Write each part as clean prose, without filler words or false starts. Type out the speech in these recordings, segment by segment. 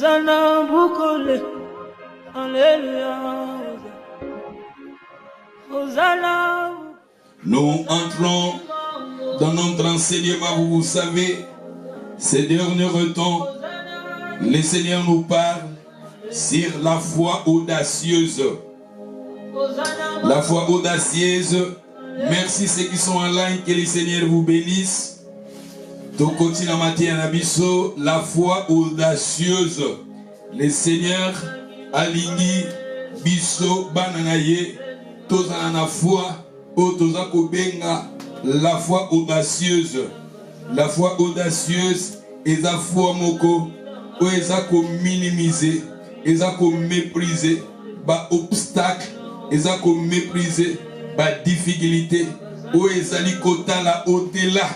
Hosanna Bukole. Alléluia. Hosanna. Nous entrons dans notre enseignement, vous savez, ces derniers temps, le Seigneur nous parle sur la foi audacieuse. La foi audacieuse. Merci ceux qui sont en ligne, que le Seigneur vous bénisse. La foi audacieuse. Le Seigneur alingi biso bananaye tozana foi otoza kobenga la foi audacieuse. La foi audacieuse est la foi moko o eza ko minimiser, eza ko mépriser ba obstacle, eza ko mépriser ba difficulté o ezali kotala au-delà.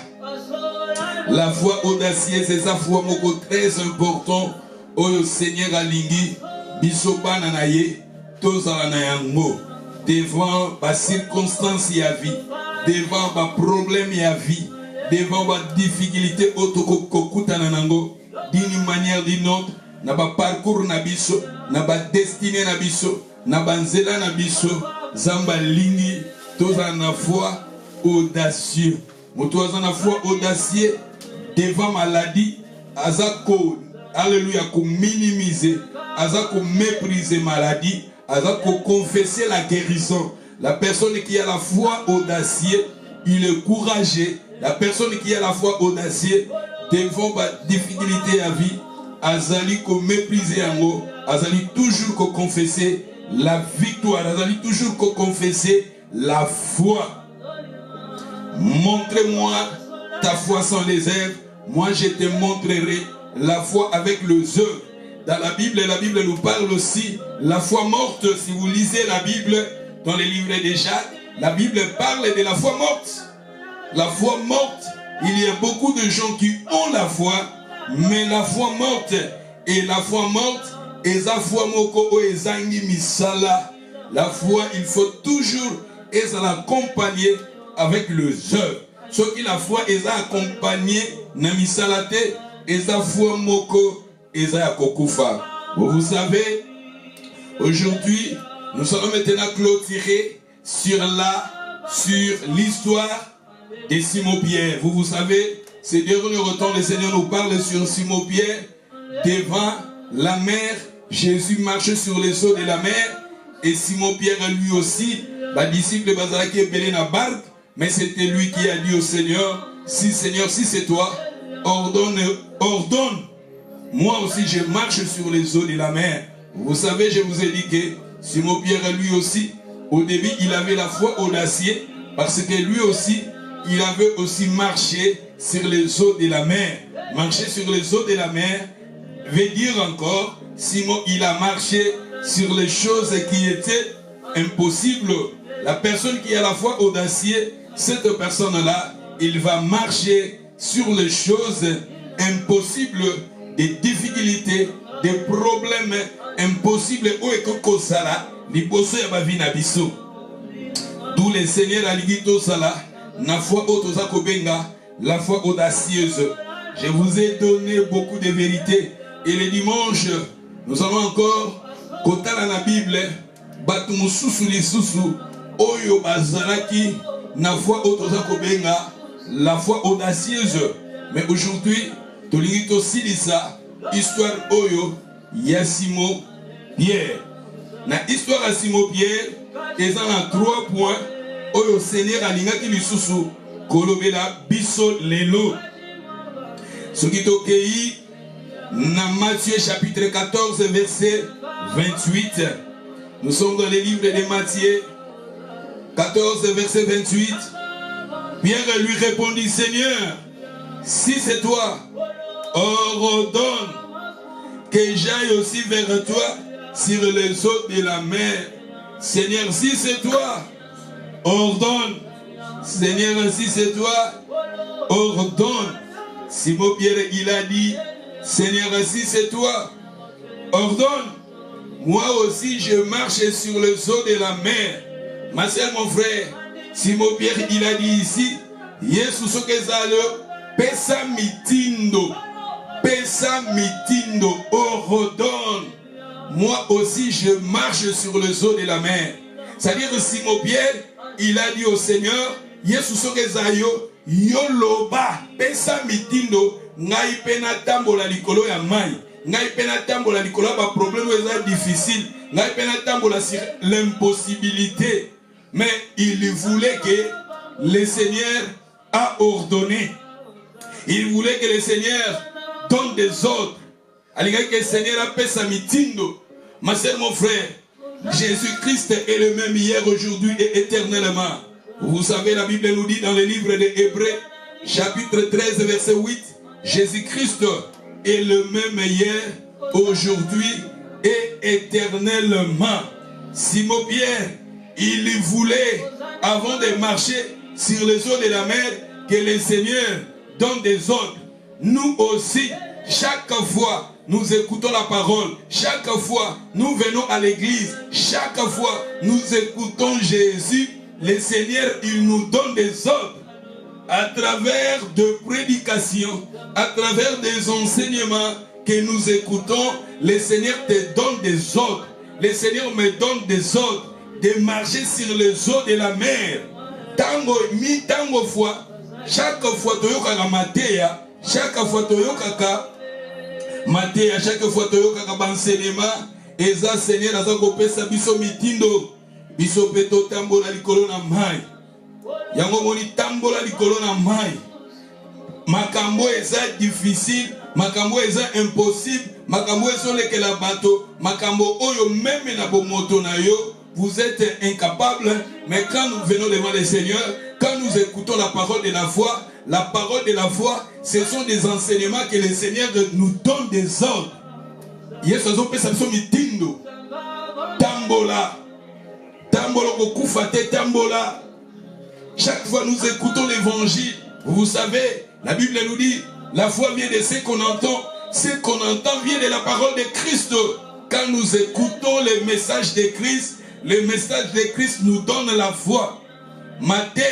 La foi audacieuse c'est sa foi moko très important au Seigneur alingi biso bananaye tozala na yango devant ba circonstances ya vie, devant ba problème ya vie, devant ba difficulté otokokutana nango d'une manière d'une autre, na ba parcours na biso, na ba destinée na biso, na ba nzela na biso, zamba lingi tozala na foi audacieux. Moto aza na foi audacieux devant maladie, azako alléluia ko minimiser, azako mépriser maladie, azako confesser la guérison. La personne qui a la foi audacieuse, il est courageux. La personne qui a la foi audacieuse devant la difficulté à vie, azali ko mépriser yango, azali toujours ko confesser la victoire, azali toujours ko confesser la foi. Montre-moi ta foi sans les œuvres, moi je te montrerai la foi avec les œuvres. Dans la Bible nous parle aussi la foi morte. Si vous lisez la Bible dans les livres de Jacques, la Bible parle de la foi morte. La foi morte, il y a beaucoup de gens qui ont la foi, mais la foi morte, et la foi morte, eza foi moko o ezangi misala. La foi, il faut toujours l'accompagner avec les œuvres. Ce qui la foi est accompagnée na misalate, eza foi moko eza kokufa. Vous savez, aujourd'hui, nous allons maintenant clôturer sur l'histoire de Simon-Pierre. Vous savez, ces derniers temps, le Seigneur nous parle sur Simon-Pierre. Devant la mer, Jésus marche sur les eaux de la mer. Et Simon-Pierre, lui aussi, le disciple Bazalaki est belé dans la barque. Mais c'était lui qui a dit au Seigneur, si Seigneur, si c'est toi, ordonne. Moi aussi, je marche sur les eaux de la mer. Vous savez, je vous ai dit que Simon-Pierre, lui aussi, au début, il avait la foi audacieuse. Parce que lui aussi, il avait aussi marché sur les eaux de la mer. Marcher sur les eaux de la mer veut dire encore, Simon, il a marché sur les choses qui étaient impossibles. La personne qui a la foi audacieuse, cette personne-là, il va marcher sur les choses impossibles, des difficultés, des problèmes impossibles. D'où le Seigneur a dit tout ça, la foi la foi audacieuse. Je vous ai donné beaucoup de vérités. Et le dimanche, nous allons encore, côté dans la Bible, Oyo bazalaki na foi otozakobenga la foi audacieuse. Mais aujourd'hui, tolingi silisa histoire oyo ya Simon Pierre. Na histoire ya Simon Pierre, eza na 3 points oyo Seigneur alingaki lisusu kolobela biso lelo. Soki tokei na Matthieu chapitre 14 verset 28. Nous sommes dans les livres de Matthieu 14, verset 28. Pierre lui répondit, Seigneur, si c'est toi, ordonne que j'aille aussi vers toi sur les eaux de la mer. Seigneur, si c'est toi, ordonne. Seigneur, si c'est toi, ordonne. Simon Pierre, il a dit, Seigneur, si c'est toi, ordonne. Moi aussi, je marche sur les eaux de la mer. Ma soeur, mon frère, Simon Pierre, il a dit ici, Yesu sokezalo, pesa mitindo, pe pesa mitindo, ordonne. Moi aussi, je marche sur les eaux de la mer. C'est-à-dire que Simon-Pierre, il a dit au Seigneur, Yesu sokezayo, yoloba, pesa mitindo, ngai pena tambola likolo ya mai. Ngai pena tambola likolo ba problème est difficile. Ngai pena tambola sur l'impossibilité. Mais il voulait que le Seigneur a ordonné. Il voulait que le Seigneur donne des ordres. Alors que le Seigneur a pesa mitindo. Ma sœur, mon frère, Jésus-Christ est le même hier, aujourd'hui et éternellement. Vous savez, la Bible nous dit dans le livre des Hébreux, chapitre 13, verset 8, Jésus-Christ est le même hier, aujourd'hui et éternellement. Simon-Pierre, il voulait, avant de marcher sur les eaux de la mer, que le Seigneur donne des ordres. Nous aussi, chaque fois, nous écoutons la parole. Chaque fois, nous venons à l'église. Chaque fois, nous écoutons Jésus. Le Seigneur, il nous donne des ordres. À travers de prédications, à travers des enseignements que nous écoutons, le Seigneur te donne des ordres. Le Seigneur me donne des ordres de marcher sur les eaux de la mer. Tango fois, chaque fois, toyokaka mateya, chaque fois, toyokaka Matéa, chaque fois que tu as un enseignement, Eza Seigneur aza kopesa biso mitindo, biso peto tambola likolo na mai. Yango moni tambola likolo na mai. Makambo eza difficile, makambo eza impossible, makambo eza lekela bato, makambo oyo même na bomoto na yo, vous êtes incapable, mais quand nous venons devant le Seigneur, quand nous écoutons la parole de la foi, ce sont des enseignements que le Seigneur nous donne des ordres. Yesu azopesa biso mitindo. Tambola. Tambola kokufate tambola. Chaque fois nous écoutons l'évangile. Vous savez, la Bible nous dit, la foi vient de ce qu'on entend. Ce qu'on entend vient de la parole de Christ. Quand nous écoutons le message de Christ, le message de Christ nous donne la foi. Matthieu,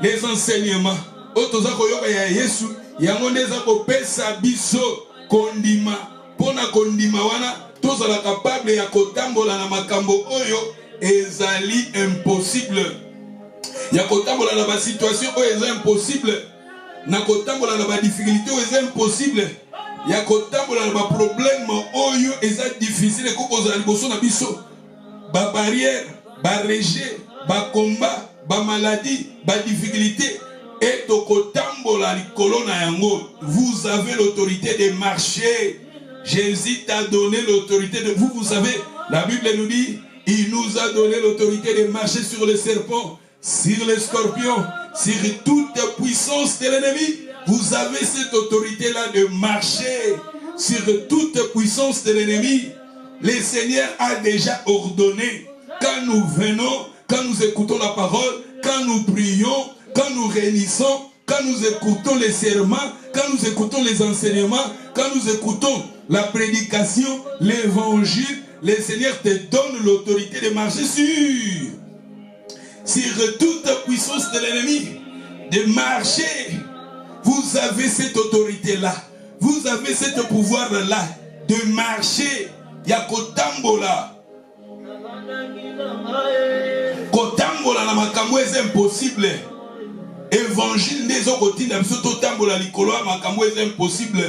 les enseignements. Otoza koyoka ya Yesu, yango ndeza kopesa biso kondima. Pona kondima wana, toza la capable ya kotambola na makambo oyo ezali impossible. Ya kotambola na ba situation oyo ezali impossible. Na kotambola na ba difficulté oyo ezali impossible. Ya kotambola na ba problème oyo ezali difficile kokozala liboso na biso. Ba barrière, ba rejet, ba combat, ba maladie, ba difficulté. Et vous avez l'autorité de marcher. Jésus t'a donné l'autorité de vous. Vous savez, la Bible nous dit, il nous a donné l'autorité de marcher sur les serpents, sur les scorpions, sur toute puissance de l'ennemi. Vous avez cette autorité-là de marcher sur toute puissance de l'ennemi. Le Seigneur a déjà ordonné. Quand nous venons, quand nous écoutons la parole, quand nous prions, quand nous réunissons, quand nous écoutons les serments, quand nous écoutons les enseignements, quand nous écoutons la prédication, l'évangile, le Seigneur te donne l'autorité de marcher sur toute puissance de l'ennemi, de marcher. Vous avez cette autorité-là, vous avez ce pouvoir-là, de marcher. Yakotambola. Kotambola na makambo est impossible. Évangile des autres tambola likolo makambo est impossible.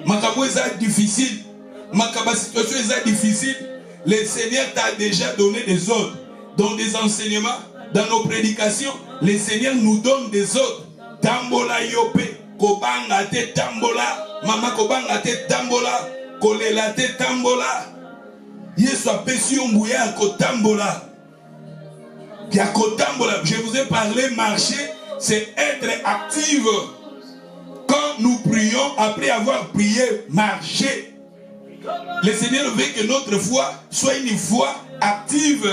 Makambo est difficile. Makambo situation est difficile. Le Seigneur t'a déjà donné des ordres. Dans des enseignements, dans nos prédications, le Seigneur nous donne des ordres. Tambola yope, kobanga te tambola, mama kobanga te tambola, kolela te tambola. Yesu apesi yombuya kotambola. Je vous ai parlé, marcher, c'est être active. Quand nous prions, après avoir prié, marcher. Le Seigneur veut que notre foi soit une foi active.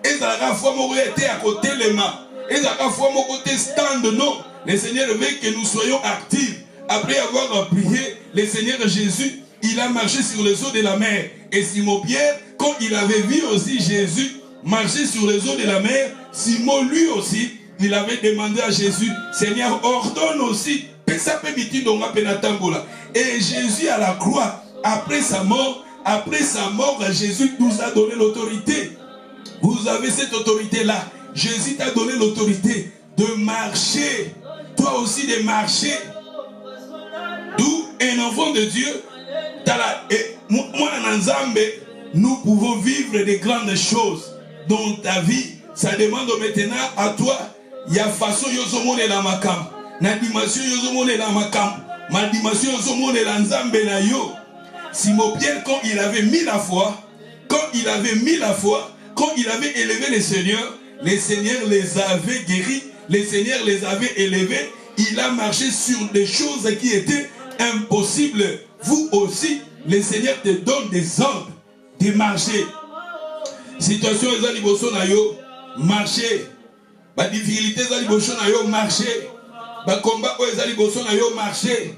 Et la foi était à côté les mains. Et la foi côté stand, non. Le Seigneur veut que nous soyons actifs. Après avoir prié, le Seigneur Jésus, il a marché sur les eaux de la mer. Et Simon-Pierre, quand il avait vu aussi Jésus marcher sur les eaux de la mer, Simon lui aussi, il avait demandé à Jésus, Seigneur, ordonne aussi, Et Jésus à la croix, après sa mort, Jésus nous a donné l'autorité. Vous avez cette autorité-là. Jésus t'a donné l'autorité de marcher. Toi aussi de marcher. D'où un enfant de Dieu, nous pouvons vivre des grandes choses dans ta vie. Ça demande maintenant à toi, il y a façon yozomone la makam, na dimension yozomone la makam, ma dimension yozomone la nzambe na yo. Simon Pierre, quand il avait mis la foi, quand il avait élevé les seigneurs les avait guéris, les seigneurs les avaient élevés. Il a marché sur des choses qui étaient impossibles. Vous aussi, les seigneurs te donnent des ordres de marcher. Situation est aliboso na yo, marcher. Ba difficulté est aliboso na yo, marcher. Ba combat est aliboso na yo, marcher.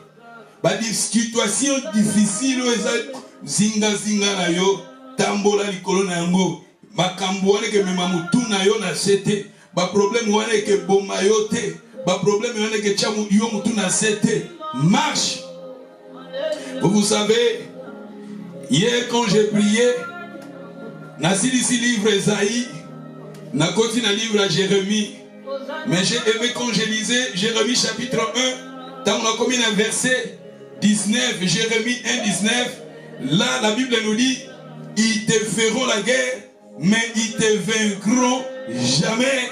Ba situation difficile est zinga na yo, tambola likolo na yango. Makambo wane ke memamutu na yo na sete. Ba problème wane ke boma yo te. Ba problème wane ke chamu yo mutu na sete. Marche. Vous savez, hier quand j'ai prié, na silisi livre Esaïe, na koti na livre à Jérémie, mais j'ai aimé quand je lisais Jérémie chapitre 1, dans on a commis un verset 19, Jérémie 1, 19, là la Bible nous dit, ils te feront la guerre, mais ils te vaincront jamais,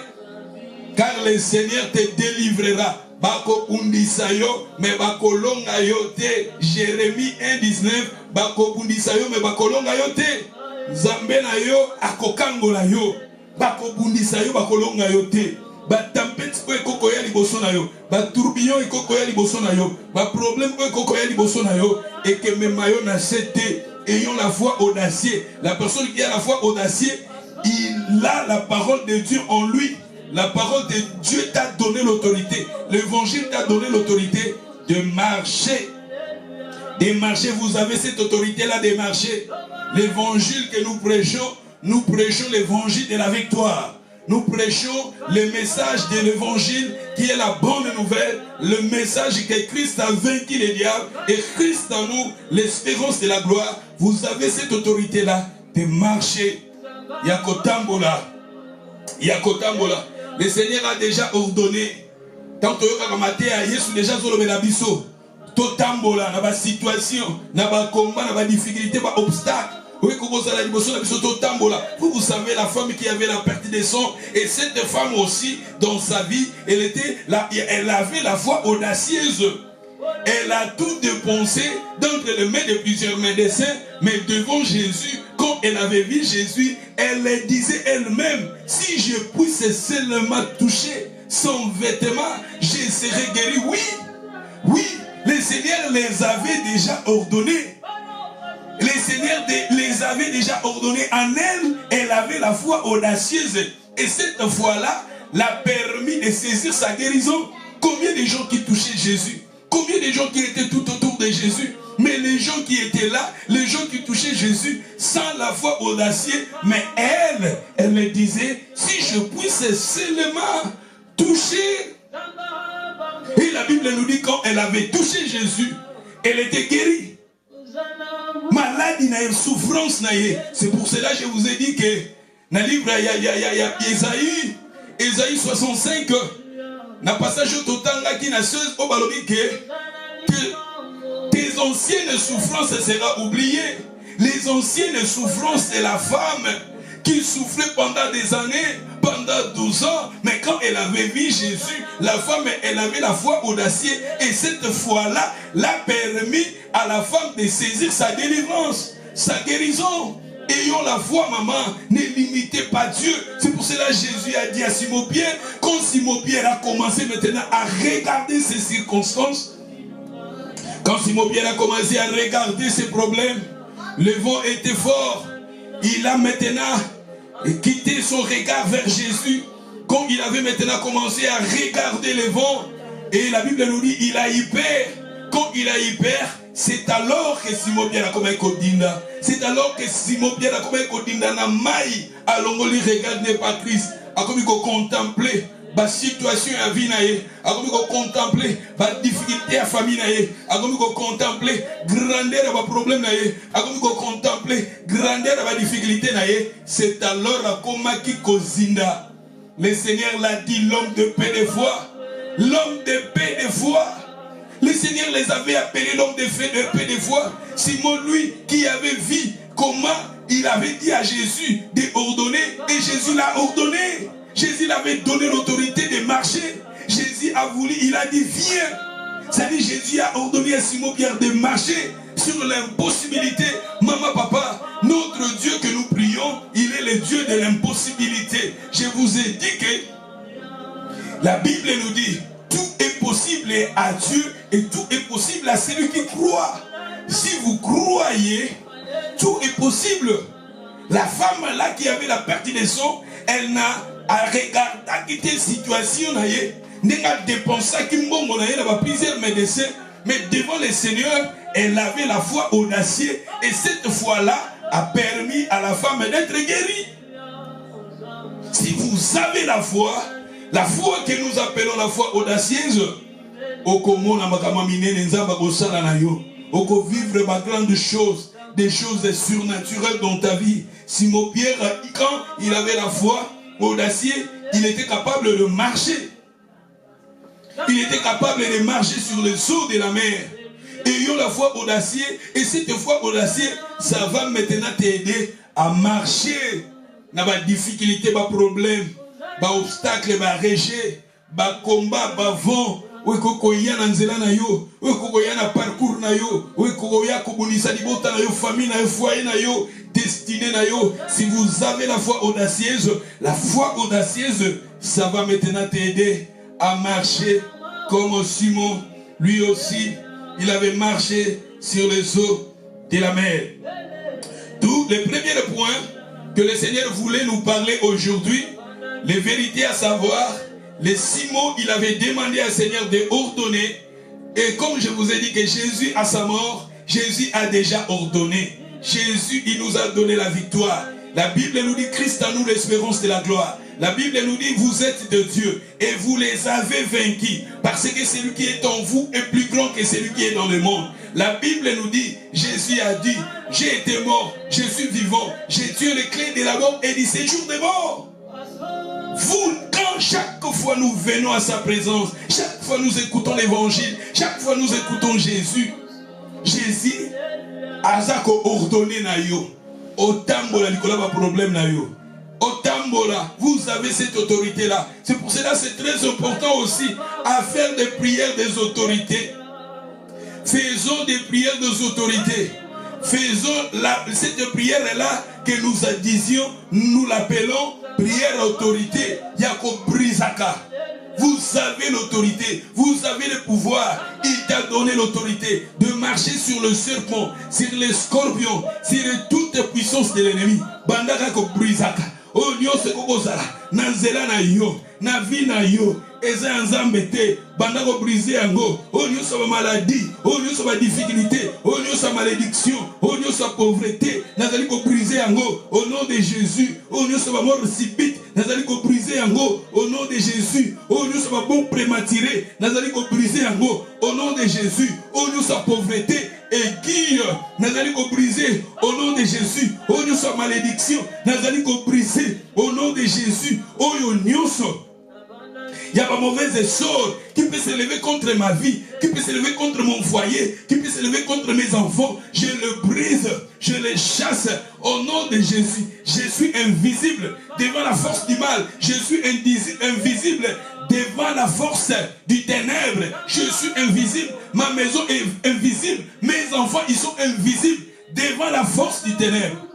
car le Seigneur te délivrera. Bako undisayo, mais bako longa yote. Jérémie 1,19. Bako undisayo, mais bako longa yote. Zambe na yo, akokango na yo. Bako undisayo, bako longa yote. Ba tempête ko ekoko ya liboso na yo. Ba tourbillon ekoko ya liboso na yo. Ba problème ko ekoko ya liboso na yo. Et que même mayo na cité. Ayons la foi audacieuse. La personne qui a la foi audacieuse, il a la parole de Dieu en lui. La parole de Dieu t'a donné l'autorité. L'évangile t'a donné l'autorité de marcher. De marcher, vous avez cette autorité-là de marcher. L'évangile que nous prêchons l'évangile de la victoire. Nous prêchons le message de l'évangile qui est la bonne nouvelle. Le message que Christ a vaincu les diables et Christ en nous, l'espérance de la gloire. Vous avez cette autorité-là de marcher. Yakotambola. Yakotambola. Le Seigneur a déjà ordonné. Tant que Ramate a Yesu déjà zolo benabiso. Totambola na ba situation, na ba combat, na ba difficulté, ba obstacle. Oui, vous savez la femme qui avait la perte de sang et cette femme aussi dans sa vie, elle avait la foi audacieuse. Elle a tout dépensé d'entre les mains de plusieurs médecins, mais devant Jésus, quand elle avait vu Jésus, elle disait elle-même, si je puisse seulement toucher son vêtement, je serai guéri. Oui, le Seigneur les avait déjà ordonnés. Le Seigneur les avait déjà ordonnés en elle. Elle avait la foi audacieuse. Et cette foi-là l'a permis de saisir sa guérison. Combien de gens qui touchaient Jésus? Combien de gens qui étaient tout autour de Jésus? Mais les gens qui étaient là, les gens qui touchaient Jésus sans la foi audacieuse, mais elle me disait, si je puisse seulement toucher. Et la Bible nous dit quand elle avait touché Jésus, elle était guérie. Maladie n'a une souffrance. C'est pour cela que je vous ai dit que dans le livre Esaïe 65, dans le passage au total qui n'a que tes anciennes souffrances seront oubliées. Les anciennes souffrances de la femme qui souffrait pendant des années, pendant 12 ans, mais quand elle avait vu Jésus, la femme, elle avait la foi audacieuse, et cette foi-là l'a permis à la femme de saisir sa délivrance, sa guérison. Ayons la foi, maman, ne limitez pas Dieu. C'est pour cela que Jésus a dit à Simon Pierre, quand Simon Pierre a commencé maintenant à regarder ces circonstances, quand Simon Pierre a commencé à regarder ses problèmes, le vent était fort. Il a maintenant quitté son regard vers Jésus. Quand il avait maintenant commencé à regarder le vent, et la Bible nous dit, il a eu peur. Quand il a eu peur, c'est alors que Simon Pierre a commencé à kodinda. C'est alors que Simon Pierre a commencé à kodinda na mai. Alors on lui regarde pas Christ. A comme il contempler la situation à vie naye, a comme contempler la difficulté à famille naye, a comme contempler grandeur de problème naye, a comme contempler grandeur de difficulté naye, c'est alors à komaki kozinda. Le Seigneur l'a dit, l'homme de paix de foi, l'homme de paix de foi. Le Seigneur les avait appelés l'homme de paix de foi. Simon, lui, qui avait vu comment il avait dit à Jésus d'ordonner, et Jésus l'a ordonné. Jésus l'avait donné l'autorité de marcher. Jésus a voulu, il a dit viens. C'est-à-dire Jésus a ordonné à Simon Pierre de marcher sur l'impossibilité. Maman, papa, notre Dieu que nous prions, il est le Dieu de l'impossibilité. Je vous ai dit que la Bible nous dit tout est possible à Dieu et tout est possible à celui qui croit. Si vous croyez, tout est possible. La femme là qui avait la perte de sang, elle n'a à regarder quelle situation n'a dépensé plusieurs médecins, mais devant le Seigneur, elle avait la foi audacieuse et cette foi-là a permis à la femme d'être guérie. Si vous avez la foi que nous appelons la foi audacieuse, vivre ma grande chose, des choses surnaturelles dans ta vie. Simon Pierre, quand il avait la foi audacieuse, il était capable de marcher. Il était capable de marcher sur les eaux de la mer. Ayons la foi audacieuse, et cette foi audacieuse, ça va maintenant t'aider à marcher dans les difficultés, les problèmes, les obstacles, les rejets, les combats, les vents. Oui, kokoya na nzela na yo, oui, kokoya na parcours na yo, oui, kokoya kobonisa libota na yo, famille na yo, foyer na yo, destinée na yo. Si vous avez la foi audacieuse, ça va maintenant t'aider à marcher comme Simon. Lui aussi, il avait marché sur les eaux de la mer. Tout le premier point que le Seigneur voulait nous parler aujourd'hui, les vérités à savoir. Les Simon, il avait demandé au Seigneur de ordonner. Et comme je vous ai dit que Jésus, à sa mort, Jésus a déjà ordonné. Jésus, il nous a donné la victoire. La Bible nous dit, Christ en nous l'espérance de la gloire. La Bible nous dit, vous êtes de Dieu et vous les avez vaincus. Parce que celui qui est en vous est plus grand que celui qui est dans le monde. La Bible nous dit, Jésus a dit, j'ai été mort, je suis vivant. J'ai tué les clés de la mort et du séjour des morts. Vous, quand chaque fois nous venons à sa présence, chaque fois nous écoutons l'évangile, chaque fois nous écoutons Jésus, Jésus a ordonné na yo. Otambola Nicolas pas problème na yo. Otambola, vous avez cette autorité là. C'est pour cela c'est très important aussi à faire des prières des autorités. Faisons des prières des autorités. Faisons cette prière là que nous disions, nous l'appelons prière autorité. Yako Brizaka. Vous avez l'autorité, vous avez le pouvoir. Il t'a donné l'autorité de marcher sur le serpent, sur les scorpions, sur toute puissance de l'ennemi. Bandaka ko Brizaka. Oh nyose kokozala na nzela na yo, na vie na yo. Eza nzambe te banda ko briser yango. Oh nyose ba maladie, oh nyose ba difficulté, oh nyose malédiction, oh nyose pauvreté, nazali ko briser yango au nom de Jésus. Oh nyose ba mort subite, nazali ko briser yango au nom de Jésus. Oh nyose ba bon prématuré, nazali ko briser yango au nom de Jésus. Oh nyose pauvreté et guille, nazali ko briser au nom de Jésus. Oh nyose malédiction, nazali ko briser au nom de Jésus. Oh nyose il y a pas mauvais sort qui peut s'élever contre ma vie, qui peut s'élever contre mon foyer, qui peut s'élever contre mes enfants. Je le brise, je les chasse au nom de Jésus. Je suis invisible devant la force du mal. Je suis invisible devant la force du ténèbre. Je suis invisible. Ma maison est invisible. Mes enfants, ils sont invisibles devant la force du ténèbre.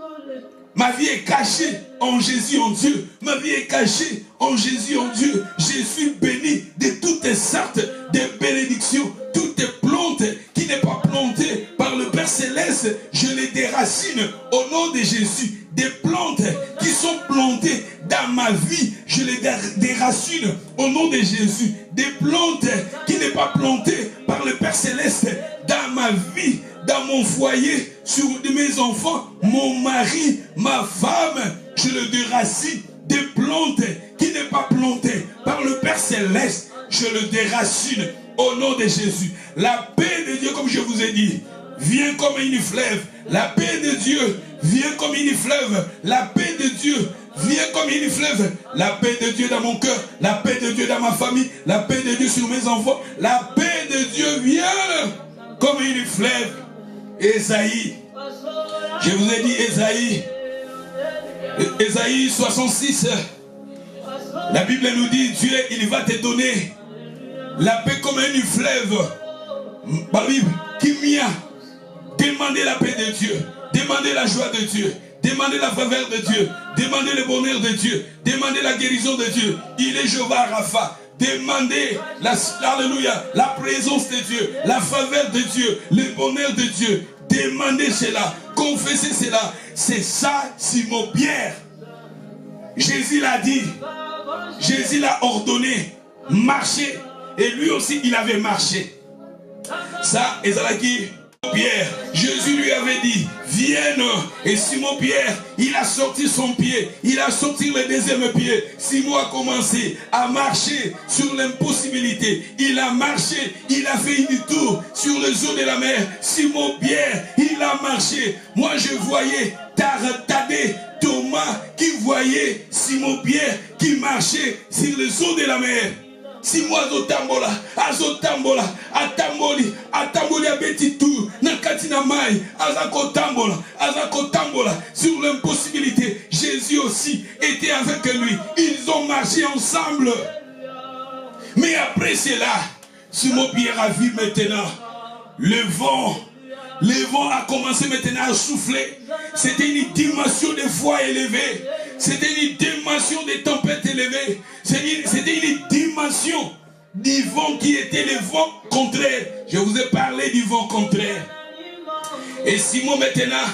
Ma vie est cachée en Jésus, en Dieu. Ma vie est cachée en Jésus, en Dieu. Je suis béni de toutes sortes de bénédictions. Toute plante qui n'est pas plantée par le Père Céleste, je les déracine au nom de Jésus. Des plantes qui sont plantées dans ma vie, je les déracine au nom de Jésus. Des plantes qui n'est pas plantées par le Père Céleste dans ma vie, dans mon foyer, sur mes enfants, mon mari, ma femme, je le déracine des plantes qui n'est pas plantée par le Père Céleste, je le déracine au nom de Jésus. La paix de Dieu, comme je vous ai dit, vient comme une fleuve. La paix de Dieu vient comme une fleuve. La paix de Dieu vient comme une fleuve. La paix de Dieu dans mon cœur. La paix de Dieu dans ma famille. La paix de Dieu sur mes enfants. La paix de Dieu vient comme une fleuve. Ésaïe. Je vous ai dit Ésaïe 66. La Bible nous dit, Dieu, il va te donner la paix comme une fleuve. La Bible qui vient. Demandez la paix de Dieu. Demandez la joie de Dieu. Demandez la faveur de Dieu. Demandez le bonheur de Dieu. Demandez la guérison de Dieu. Il est Jéhovah Rapha. Demandez alléluia, la présence de Dieu, la faveur de Dieu, le bonheur de Dieu. Demandez cela. Confessez cela. C'est ça, Simon Pierre. Jésus l'a dit. Jésus l'a ordonné. Marchez. Et lui aussi, il avait marché. Ça, Ezalaki. Pierre, Jésus lui avait dit, vienne. Et Simon Pierre, il a sorti son pied, il a sorti le deuxième pied. Simon a commencé à marcher sur l'impossibilité. Il a marché, il a fait une tour sur les eaux de la mer. Simon Pierre, il a marché. Moi je voyais Tadé, Thomas qui voyait Simon Pierre qui marchait sur les eaux de la mer. Si moi azotambola, atamboli abeti tout, nakatina mai, azakotambola, sur l'impossibilité. Jésus aussi était avec lui. Ils ont marché ensemble. Mais après cela, Simon Pierre a vu maintenant le vent a commencé maintenant à souffler. C'était une dimension de foi élevée. C'était une dimension de tempête élevée. C'était une dimension du vent qui était le vent contraire. Je vous ai parlé du vent contraire. Et Simon maintenant,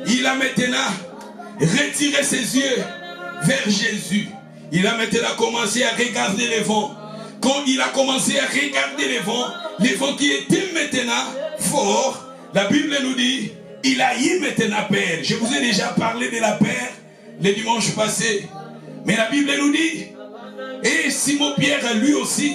il a maintenant retiré ses yeux vers Jésus. Il a maintenant commencé à regarder les vents. Quand il a commencé à regarder les vents qui étaient maintenant forts, la Bible nous dit, il a eu maintenant peur. Je vous ai déjà parlé de la peur le dimanche passé. Mais la Bible nous dit, et Simon Pierre lui aussi,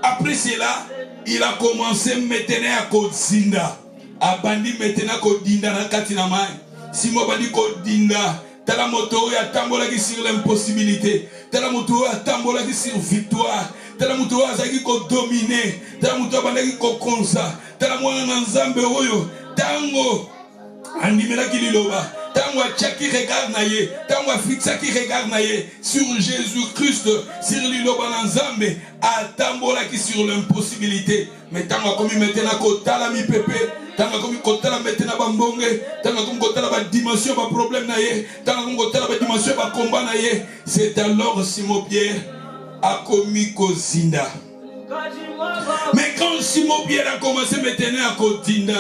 après cela, il a commencé maintenant à Kodinda. Abandi maintenant à Kodinda na katinamai. Simon bandi Kodinda. Tala moto ya tambola qui sur l'impossibilité. Tala moto ya tambola qui sur victoire. Tala moto ya zaki ko dominer. Tala moto bandi ko konsa. Tala mwana nzambe oyo. Tango andimela kililoba. Tango chaki regarde naye. Tango fixa qui regarde naye sur Jésus-Christ, sur liloba nzambe, a tambola qui sur l'impossibilité. Mais tango comme maintenant ko tala mi pepe. Tango comme ko tala maintenant bambonge. Tango comme ko tala ba dimension ba problème naye. Tango comme ko tala ba dimension ba combat naye. C'est alors Simon Pierre a commis Kozinda. Mais quand Simon Pierre a commencé maintenant à Kozinda,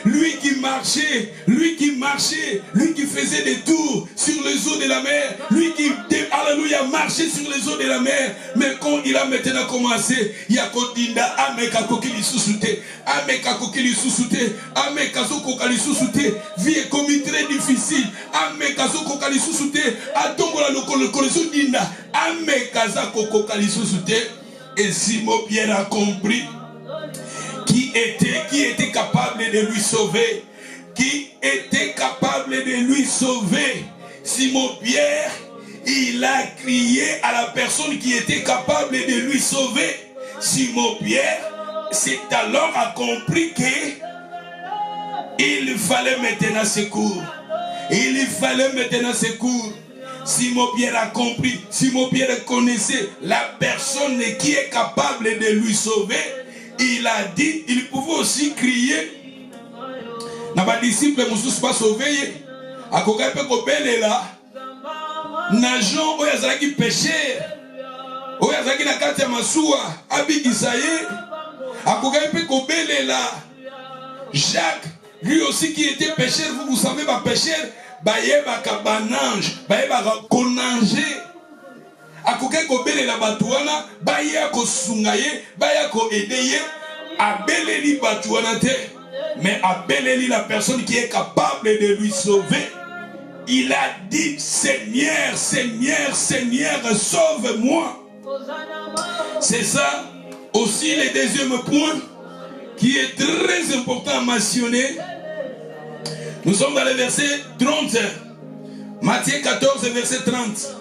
lui qui marchait, lui qui faisait des tours sur les eaux de la mer, lui qui, alléluia, marchait sur les eaux de la mer. Mais quand il a maintenant commencé, il y a Kodinda, Ameka Kokili Sousouté, Ameka Kokili Sousouté, Ameka Kokali Sousouté, vie est commis très difficile, Ameka Kokali Sousouté, Atombola le Soudinda, Ameka Kokali Sousouté, et Simon Pierre a compris qui était capable de lui sauver. Qui était capable de lui sauver. Simon Pierre, il a crié à la personne qui était capable de lui sauver. Simon Pierre, c'est alors a compris qu'il fallait maintenant secours. Il fallait maintenant secours. Simon Pierre a compris. Simon Pierre connaissait la personne qui est capable de lui sauver. Il a dit, il pouvait aussi crier. Na ba disciple mususu pas sauvé. Akoka pe ko belela. Na Jean oyo azalaki pécheur. Oyo azalaki na kati ya masuwa abikisa ye. Akoka pe ko belela. Jacques, lui aussi qui était pécheur, vous savez ba pécheur, ba yeba ka banange, ba yeba ka konanger. Akoke ko belela batuana, baya ko sungaye, baya ko edeye, abeleli batuana te, mais abeleli la personne qui est capable de lui sauver. il a dit, Seigneur, Seigneur, Seigneur, sauve-moi. C'est ça aussi le deuxième point qui est très important à mentionner. Nous sommes dans le verset 30. Matthieu 14, verset 30.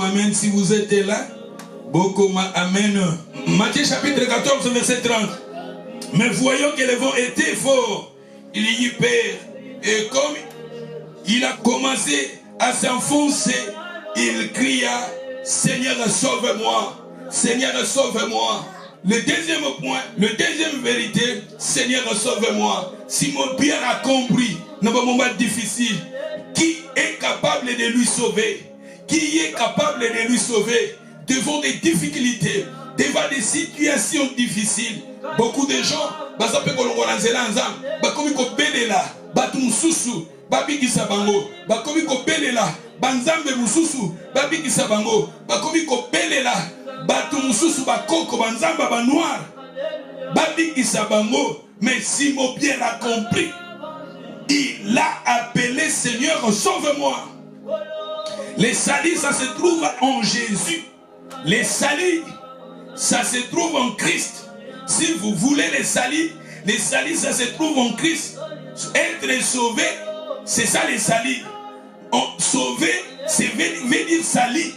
Amen. Si vous êtes là, amen. Matthieu chapitre 14, verset 30. Mais voyons que le vent était fort, il y eut peur. Et comme il a commencé à s'enfoncer, il cria, Seigneur, sauve-moi. Seigneur, sauve-moi. Le deuxième point, le deuxième vérité, Seigneur, sauve-moi. Simon Pierre a compris, dans un moment difficile, qui est capable de lui sauver? Qui est capable de lui sauver devant des difficultés, devant des situations difficiles? Beaucoup de gens, bakomi kobelela banzambe mususu babikisa bango, bakomi kobelela batu mususu bakoko banzamba ba noir babikisa bango. Mais Simon Pierre a compris, il a appelé, Seigneur, sauve-moi. Les salis, ça se trouve en Jésus. Les salis, ça se trouve en Christ. Si vous voulez les salis, ça se trouve en Christ. Être sauvé, c'est ça les salis. Sauver, c'est veut dire sali.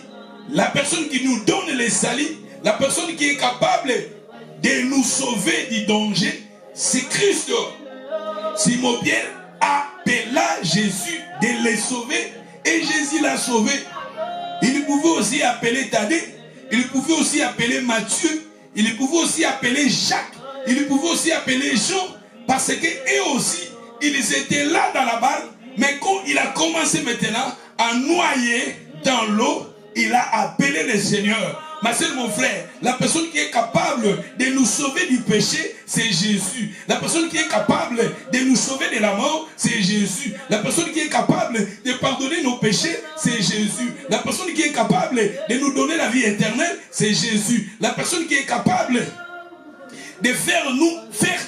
La personne qui nous donne les salis, la personne qui est capable de nous sauver du danger, c'est Christ. Simon Pierre appela Jésus de les sauver et Jésus l'a sauvé. Il pouvait aussi appeler Thaddée, il pouvait aussi appeler Matthieu, il pouvait aussi appeler Jacques, il pouvait aussi appeler Jean, parce que eux aussi, ils étaient là dans la barque, mais quand il a commencé maintenant à noyer dans l'eau, il a appelé le Seigneur. Ma soeur, mon frère, la personne qui est capable de nous sauver du péché, c'est Jésus. La personne qui est capable de nous sauver de la mort, c'est Jésus. La personne qui est capable de pardonner nos péchés, c'est Jésus. La personne qui est capable de nous donner la vie éternelle, c'est Jésus. La personne qui est capable de faire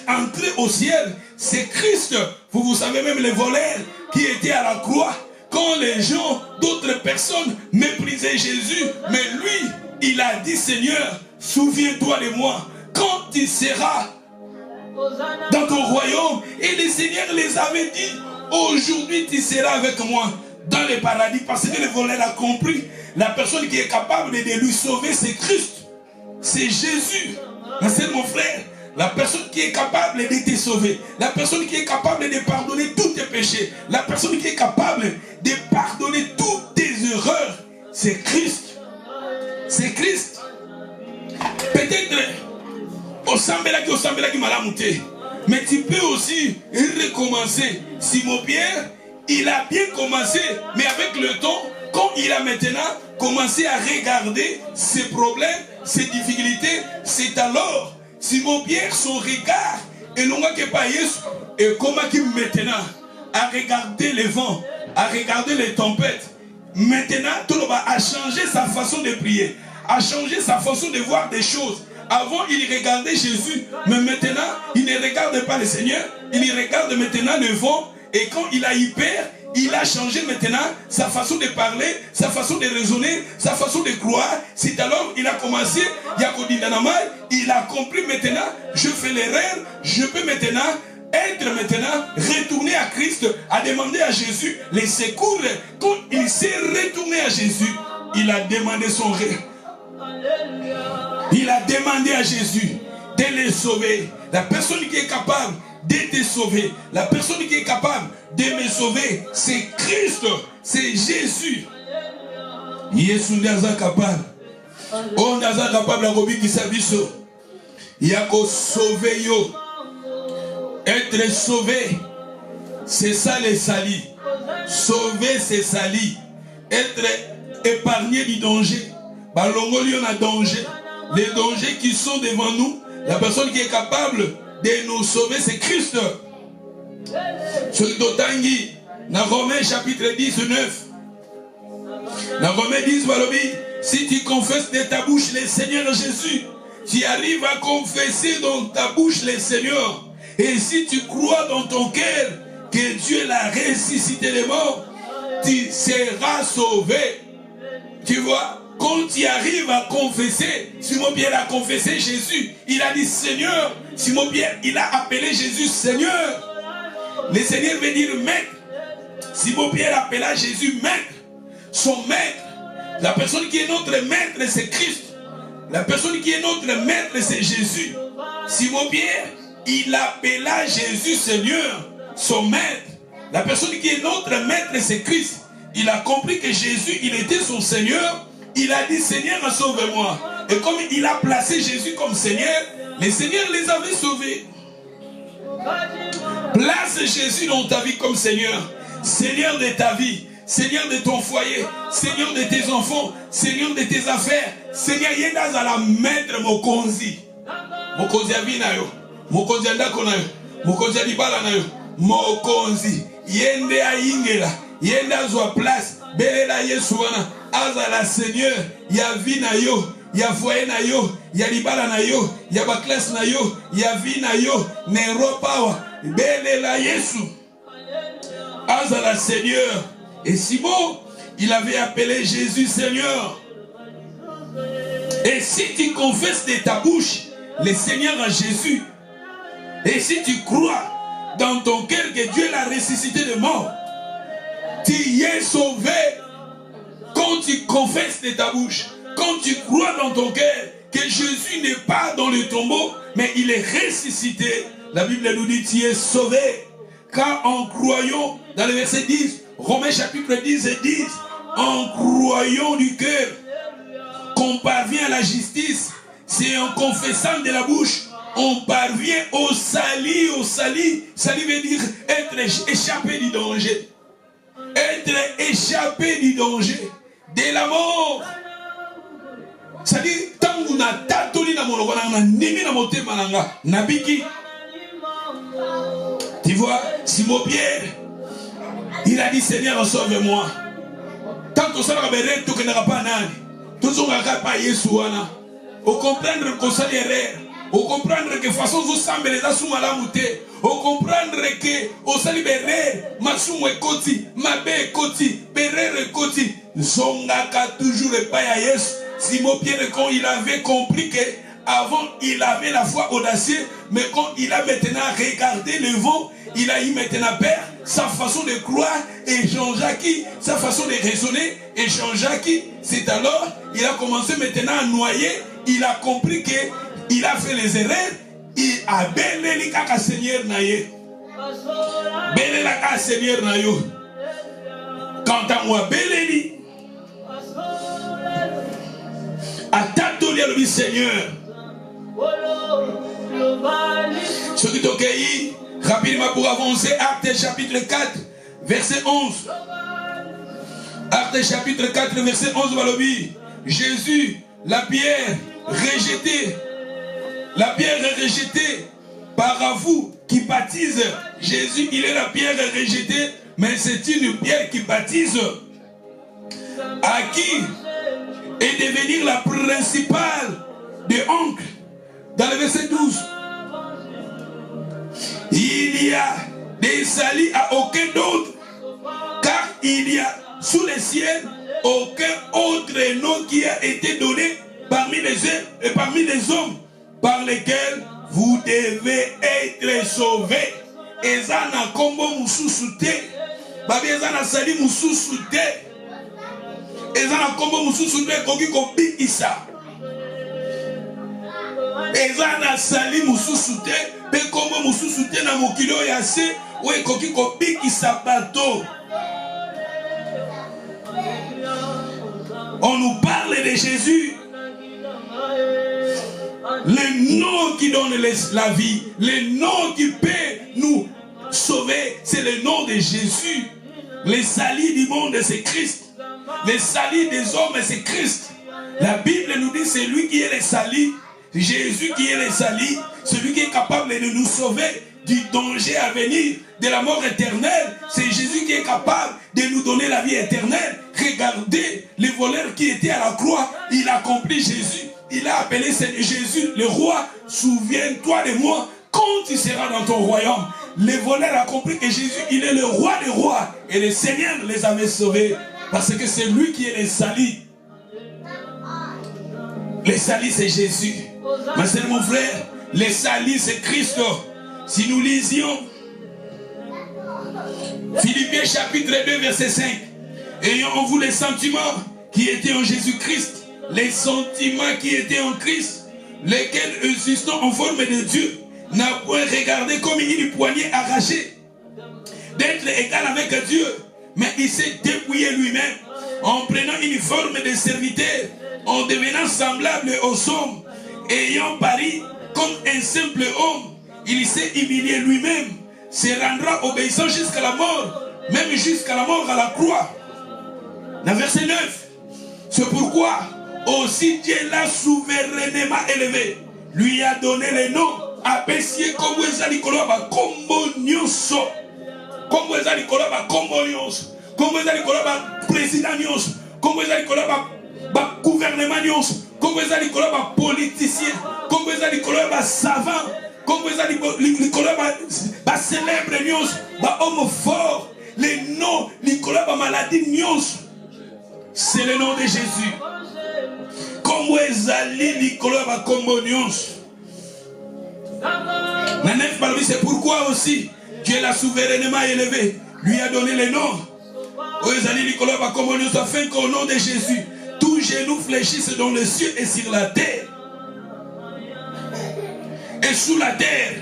entrer au ciel, c'est Christ. Vous savez, même les voleurs qui étaient à la croix, quand les gens, d'autres personnes méprisaient Jésus, mais lui, il a dit, Seigneur, souviens-toi de moi quand tu seras dans ton royaume. Et le Seigneur les avait dit, aujourd'hui tu seras avec moi dans le paradis. Parce que le voleur a compris, la personne qui est capable de lui sauver, c'est Christ. C'est Jésus. C'est mon frère. La personne qui est capable de te sauver, la personne qui est capable de pardonner tous tes péchés, la personne qui est capable de pardonner toutes tes erreurs, c'est Christ. C'est Christ. Peut-être au sambelaki malamouté, mais tu peux aussi recommencer. Simon Pierre, il a bien commencé, mais avec le temps, quand il a maintenant commencé à regarder ses problèmes, ses difficultés, c'est alors Simon Pierre, son regard, et l'on voit que pas et comment qu'il maintenant à regarder les vents, à regarder les tempêtes. Maintenant, tout le monde a changé sa façon de prier, a changé sa façon de voir des choses. Avant, il regardait Jésus, mais maintenant, il ne regarde pas le Seigneur, il regarde maintenant le vent, et quand il a eu peur, il a changé maintenant sa façon de parler, sa façon de raisonner, sa façon de croire. C'est alors il a commencé, il a compris maintenant, je fais l'erreur, je peux maintenant retourner à Christ, à demander à Jésus les secours. Quand il s'est retourné à Jésus, il a demandé son rêve. Il a demandé à Jésus de le sauver. La personne qui est capable de te sauver, la personne qui est capable de me sauver, c'est Christ, c'est Jésus. Yesu ndaza capable. On ndaza capable à kobikisa biso. Yako sauver yo. Être sauvé, c'est ça les salis. Sauver, c'est sali. Être épargné du danger. Balongoli on a danger. Les dangers qui sont devant nous, la personne qui est capable de nous sauver, c'est Christ. Sur Dotangi, dans Romains chapitre 19, dans Romains 10, si tu confesses de ta bouche le Seigneur Jésus, tu arrives à confesser dans ta bouche le Seigneur. Et si tu crois dans ton cœur que Dieu l'a ressuscité des morts, tu seras sauvé. Tu vois, quand tu arrives à confesser, Simon-Pierre a confessé Jésus. Il a dit Seigneur. Simon-Pierre, il a appelé Jésus Seigneur. Le Seigneur veut dire maître. Simon-Pierre appela Jésus maître. Son maître. La personne qui est notre maître, c'est Christ. La personne qui est notre maître, c'est Jésus. Simon-Pierre, il appela Jésus Seigneur, son maître. La personne qui est notre maître, c'est Christ. Il a compris que Jésus, il était son Seigneur. Il a dit, Seigneur, sauve-moi. Et comme il a placé Jésus comme Seigneur, le Seigneur les avait sauvés. Place Jésus dans ta vie comme Seigneur. Seigneur de ta vie. Seigneur de ton foyer. Seigneur de tes enfants. Seigneur de tes affaires. Seigneur, yendas à la maître mokonzi. Mokonzi abinayo. Mokonzi andako nayo. Mokonzi adibala nayo. Mokonzi. Yende a ingela. Yenda zwa place. Belela Yesu wana. Azala Seigneur. Ya vi na yo. Ya foyer na yo. Ya libala na yo. Ya baklas na yo. Ya vi na yo. Nero power. Belela Yesu. Azala Seigneur. Et Simon, il avait appelé Jésus Seigneur. Et si tu confesses de ta bouche le Seigneur à Jésus, et si tu crois dans ton cœur que Dieu l'a ressuscité de mort, tu y es sauvé. Quand tu confesses de ta bouche, quand tu crois dans ton cœur que Jésus n'est pas dans le tombeau, mais il est ressuscité, la Bible nous dit tu es sauvé. Car en croyant, dans le verset 10, Romains chapitre 10 et 10, en croyant du cœur qu'on parvient à la justice, c'est en confessant de la bouche, on parvient au salut, au salut. Salut veut dire être échappé du danger. Être échappé du danger, de la mort. C'est-à-dire, tant que na tatoli na monoko na nimi na motema nanga nabiki. Tu vois, Simon Pierre, il a dit Seigneur, sauve-moi. Tant que ça va bien, tout que n'a pas nani. Tout ça va pas Yesuana. Au comprendre que ça l'erreur. Au comprendre que façon vous semble les assumer la mouté. Au comprendre que au salibéré, masumu ekoti, mabe ekoti, berere ekoti. Zongaka toujours pas à Yesu. Simon Pierre, quand il avait compris que avant il avait la foi audacieuse, mais quand il a maintenant regardé le vent, il a eu maintenant peur, sa façon de croire et changea qui, sa façon de raisonner et changea qui. C'est alors il a commencé maintenant à noyer. Il a compris que il a fait les erreurs. Il a béni kaka Seigneur naye. Béni la kaka Seigneur nayo. Quant à moi, béni. Attends-toi le Seigneur. Ce qui t'occueille, rapidement pour avancer, Actes chapitre 4, verset 11. Actes chapitre 4, verset 11, Valobi. Jésus, la pierre rejetée. La pierre est rejetée par vous qui baptise. Jésus, il est la pierre rejetée, mais c'est une pierre qui baptise. À qui est devenir la principale des ancres. Dans le verset 12. Il y a des salis à aucun d'autre, car il y a sous les ciels aucun autre nom qui a été donné parmi les hommes par lesquels vous devez être sauvés. Ezana kombo mususute, babi ezana sali mususute, ezana kombo mususute koki kobi isa. Ezana sali mususute, pe kombo mususute na mokilo yase, we koki kobi isa bato. On nous parle de Jésus. Le nom qui donne la vie, le nom qui peut nous sauver, c'est le nom de Jésus. Le salut du monde, c'est Christ. Le salut des hommes, c'est Christ. La Bible nous dit c'est lui qui est le salut. Jésus qui est le salut, celui qui est capable de nous sauver du danger à venir, de la mort éternelle. C'est Jésus qui est capable de nous donner la vie éternelle. Regardez les voleurs qui étaient à la croix. Il a accompli Jésus. Il a appelé Jésus le roi. Souviens-toi de moi quand tu seras dans ton royaume. les voleurs ont compris que Jésus, il est le roi des rois. Et le Seigneur les avait sauvés. Parce que c'est lui qui est le salut. Le salut, c'est Jésus. Ma sœur, mon frère, le salut, c'est Christ. Si nous lisions Philippiens chapitre 2, verset 5. Ayant en vous les sentiments qui étaient en Jésus-Christ, les sentiments qui étaient en Christ, lesquels existant en forme de Dieu, n'a point regardé comme une poignée arrachée d'être égal avec Dieu, mais il s'est dépouillé lui-même en prenant une forme de serviteur, en devenant semblable aux hommes, ayant pari comme un simple homme, il s'est humilié lui-même, se rendra obéissant jusqu'à la mort, même jusqu'à la mort à la croix. Dans verset 9, c'est pourquoi aussi Dieu l'a souverainement élevé, lui a donné le nom, apprécié comme vous allez koloba kombo nyonso, comme vous allez koloba kombo nyonso, comme vous allez koloba président nyonso, comme vous allez koloba gouvernement nyonso, comme vous allez koloba politicien, comme vous allez koloba savant, comme vous allez koloba célèbre nyonso, homme fort, les noms les koloba maladie nyonso. C'est le nom de Jésus. Comme vous allez les koloba kombo nyonso. C'est pourquoi aussi Dieu l'a souverainement élevé, lui a donné les noms. Afin qu'au nom de Jésus, tous genoux fléchissent dans le ciel et sur la terre et sous la terre,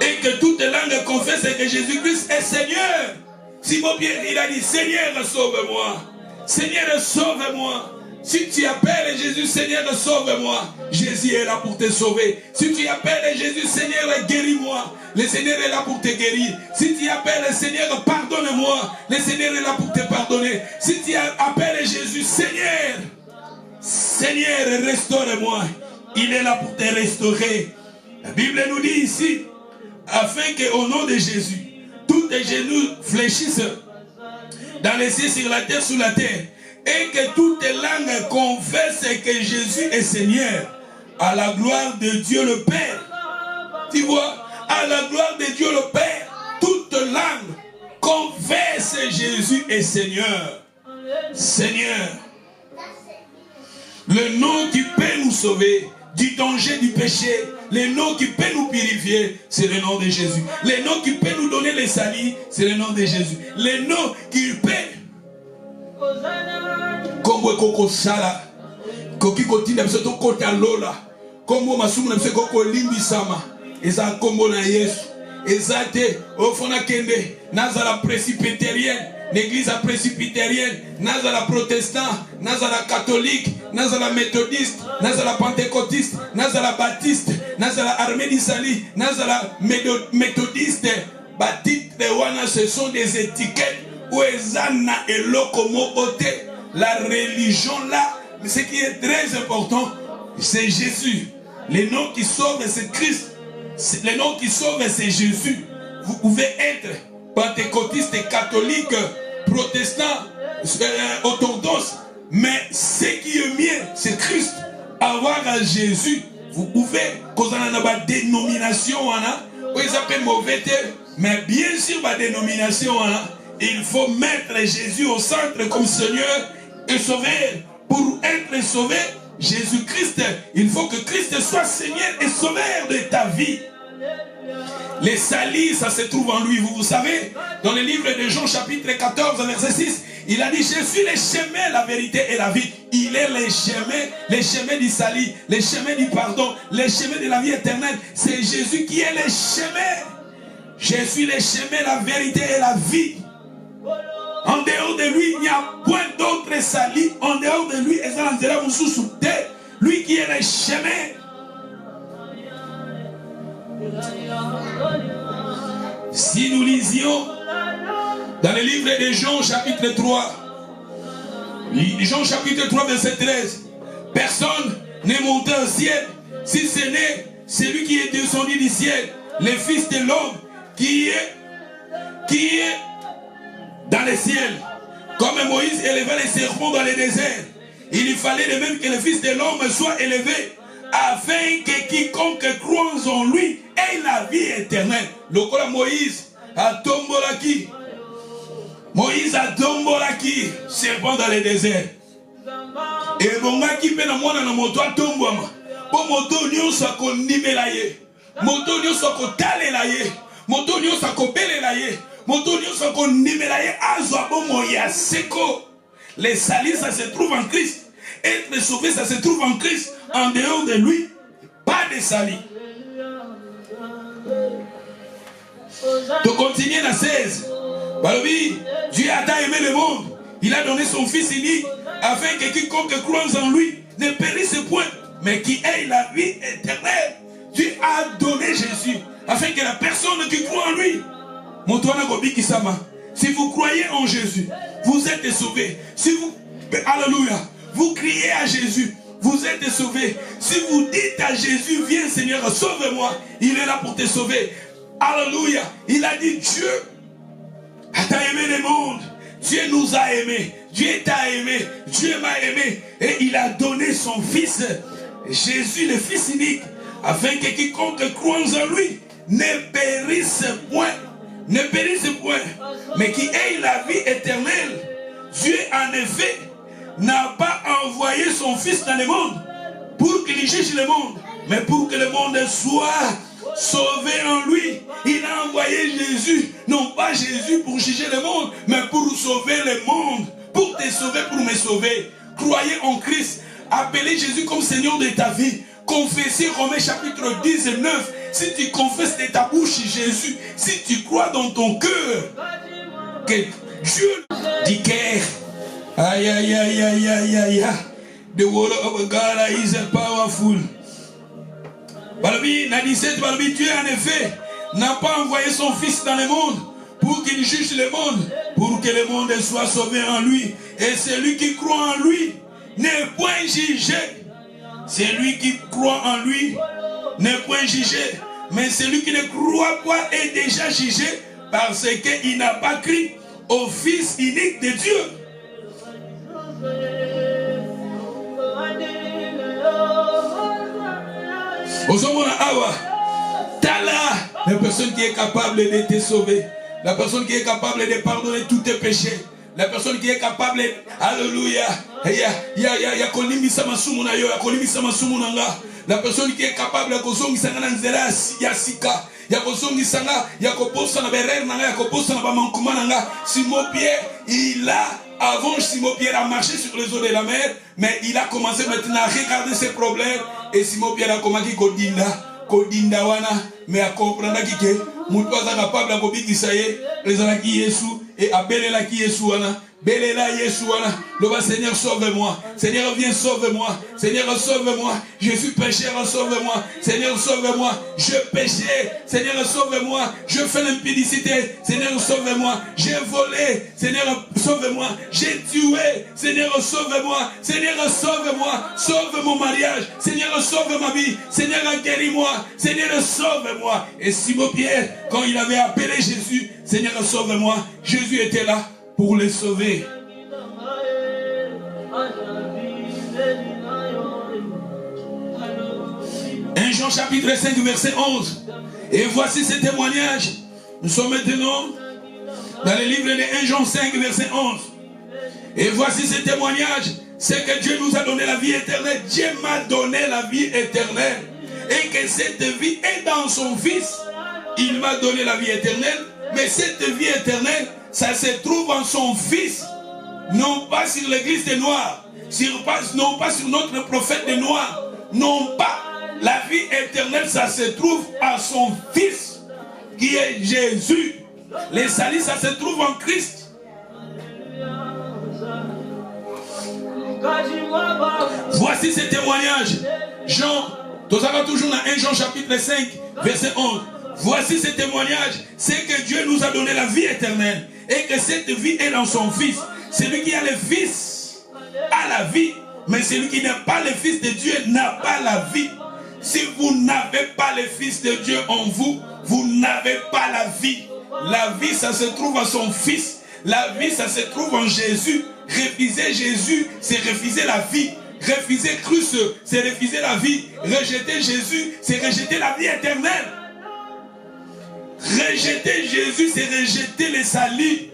et que toute langue confesse que Jésus-Christ est Seigneur. Simon Pierre, il a dit: Seigneur, sauve-moi. Seigneur, sauve-moi. Si tu appelles Jésus, Seigneur, sauve-moi, Jésus est là pour te sauver. Si tu appelles Jésus, Seigneur, guéris-moi, le Seigneur est là pour te guérir. Si tu appelles Seigneur, pardonne-moi, le Seigneur est là pour te pardonner. Si tu appelles Jésus, Seigneur, Seigneur, restaure-moi, il est là pour te restaurer. La Bible nous dit ici, afin qu'au nom de Jésus, tous tes genoux fléchissent dans les cieux, sur la terre, sous la terre, et que toutes les langues confessent que Jésus est Seigneur, à la gloire de Dieu le Père. Tu vois, à la gloire de Dieu le Père, toute langue confesse Jésus est Seigneur. Seigneur, le nom qui peut nous sauver du danger du péché, le nom qui peut nous purifier, c'est le nom de Jésus. Le nom qui peut nous donner les salis, c'est le nom de Jésus. Le nom qui peut Kombo koko sala koki kotinda biso to kota lola kombo masumu na biso koko limbi sama eza kombo na Yesu ezate ofona kende nazala presbytérienne l'église presbytérienne nazala protestant nazala catholique nazala méthodiste nazala pentecôtiste nazala baptiste nazala armée d'Isali nazala méthodiste batitre wana ce sont des étiquettes où ezana eloko mokote. La religion là, ce qui est très important, c'est Jésus. Le nom qui sauve, c'est Christ. Le nom qui sauve, c'est Jésus. Vous pouvez être pentecôtiste, catholique, protestant, orthodoxe, mais ce qui est mieux, c'est Christ. Avoir Jésus, vous pouvez, quand on a une dénomination, ils appellent mauvais, mais bien sûr, la dénomination, il faut mettre Jésus au centre comme Seigneur et sauveur. Pour être sauvé, Jésus-Christ, il faut que Christ soit Seigneur et sauveur de ta vie. Les salis, ça se trouve en lui. Vous savez, dans le livre de Jean chapitre 14, verset 6, il a dit: je suis le chemin, la vérité et la vie. Il est le chemin du salut, le chemin du pardon, le chemin de la vie éternelle. C'est Jésus qui est le chemin. Je suis le chemin, la vérité et la vie. En dehors de lui, il n'y a point d'autre salut. En dehors de lui, lui qui est le chemin. Si nous lisions dans le livre de Jean chapitre 3, Jean chapitre 3 verset 13, personne n'est monté au ciel si ce n'est celui qui est descendu du ciel, le Fils de l'homme qui est dans le ciel. Comme Moïse éleva les serpents dans le désert, il fallait de même que le Fils de l'homme soit élevé, afin que quiconque croit en lui ait la vie éternelle. Lokola Moïse a tombolaki. Moïse a tombolaki, serpent dans le désert. Et bongaki pe na mwana na moto a tombwama. Po moto nyonso akondimela ye. Moto nyonso akotalela ye. Moto nyonso akobelela ye. Moto nyonso akondimela ye azwa bomo ya seko. Les salis, ça se trouve en Christ. Être sauvé, ça se trouve en Christ. En dehors de lui, pas de salis. De continuer la 16. Balobi, Dieu a tant aimé le monde. Il a donné son Fils unique afin que quiconque croit en lui ne périsse point, mais qui ait la vie éternelle. Dieu a donné Jésus afin que la personne qui croit en lui, si vous croyez en Jésus, vous êtes sauvés. Si vous, alléluia, vous criez à Jésus, vous êtes sauvés. Si vous dites à Jésus, viens Seigneur, sauve-moi, il est là pour te sauver. Alléluia, il a dit Dieu a aimé le monde. Dieu nous a aimés, Dieu t'a aimé, Dieu m'a aimé et il a donné son Fils, Jésus le Fils unique, afin que quiconque croit en lui ne périsse point, mais qui ait la vie éternelle. Dieu en effet n'a pas envoyé son Fils dans le monde pour qu'il juge le monde, mais pour que le monde soit sauvé en lui. Il a envoyé Jésus, non pas Jésus pour juger le monde, mais pour sauver le monde, pour te sauver, pour me sauver. Croyez en Christ, appelez Jésus comme Seigneur de ta vie. Confessez Romains chapitre 10 et 9. Si tu confesses de ta bouche Jésus, si tu crois dans ton cœur que Dieu dit cœur, aïe aïe aïe aïe aïe aïe, the word of God is powerful. Balobi, na 17, Balobi, Dieu en effet n'a pas envoyé son Fils dans le monde pour qu'il juge le monde, pour que le monde soit sauvé en lui. Et celui qui croit en lui n'est point jugé. Celui qui croit en lui n'est point jugé. Mais celui qui ne croit pas est déjà jugé parce qu'il n'a pas cru au Fils unique de Dieu. La personne qui est capable de te sauver, la personne qui est capable de pardonner tous tes péchés, la personne qui est capable, alléluia, la personne qui est capable de Simon Pierre, il a, avant Simon Pierre a marché sur les eaux de la mer, mais il a commencé maintenant à regarder ses problèmes, et Simon Pierre a commencé à Kodinda wana, mais à comprendre que Moutou est capable de kobikisa ye, les anaki Yesu, et à belela ki Yesu wana, belela Yesu wana, le Seigneur sauve-moi, Seigneur viens sauve-moi, Seigneur sauve-moi, je suis pécheur, sauve-moi, Seigneur sauve-moi, je péchais, Seigneur sauve-moi, je fais l'impudicité, Seigneur sauve-moi, j'ai volé, Seigneur sauve-moi, j'ai tué, Seigneur sauve-moi, Seigneur sauve-moi, sauve mon mariage, Seigneur sauve ma vie, Seigneur guéris-moi, Seigneur sauve-moi. Et Simon Pierre, quand il avait appelé Jésus, Seigneur sauve-moi, Jésus était là pour les sauver. 1 Jean chapitre 5 verset 11. Et voici ce témoignage. Nous sommes maintenant dans le livre de 1 Jean 5 verset 11. Et voici ce témoignage. C'est que Dieu nous a donné la vie éternelle. Dieu m'a donné la vie éternelle. Et que cette vie est dans son Fils. Il m'a donné la vie éternelle. Mais cette vie éternelle, ça se trouve en son Fils. Non pas sur l'église des Noirs. Non pas sur notre prophète des Noirs. Non pas. La vie éternelle, ça se trouve en son Fils, qui est Jésus. Les salis, ça se trouve en Christ. Voici ce témoignage. Jean, toujours dans 1 Jean chapitre 5, verset 11. Voici ce témoignage, c'est que Dieu nous a donné la vie éternelle et que cette vie est dans son Fils. Celui qui a le Fils a la vie, mais celui qui n'a pas le Fils de Dieu n'a pas la vie. Si vous n'avez pas le Fils de Dieu en vous, vous n'avez pas la vie. La vie, ça se trouve en son Fils. La vie, ça se trouve en Jésus. Refuser Jésus, c'est refuser la vie. Refuser Christ, c'est refuser la vie. Rejeter Jésus, c'est rejeter la vie éternelle. Rejeter Jésus, c'est rejeter les salis.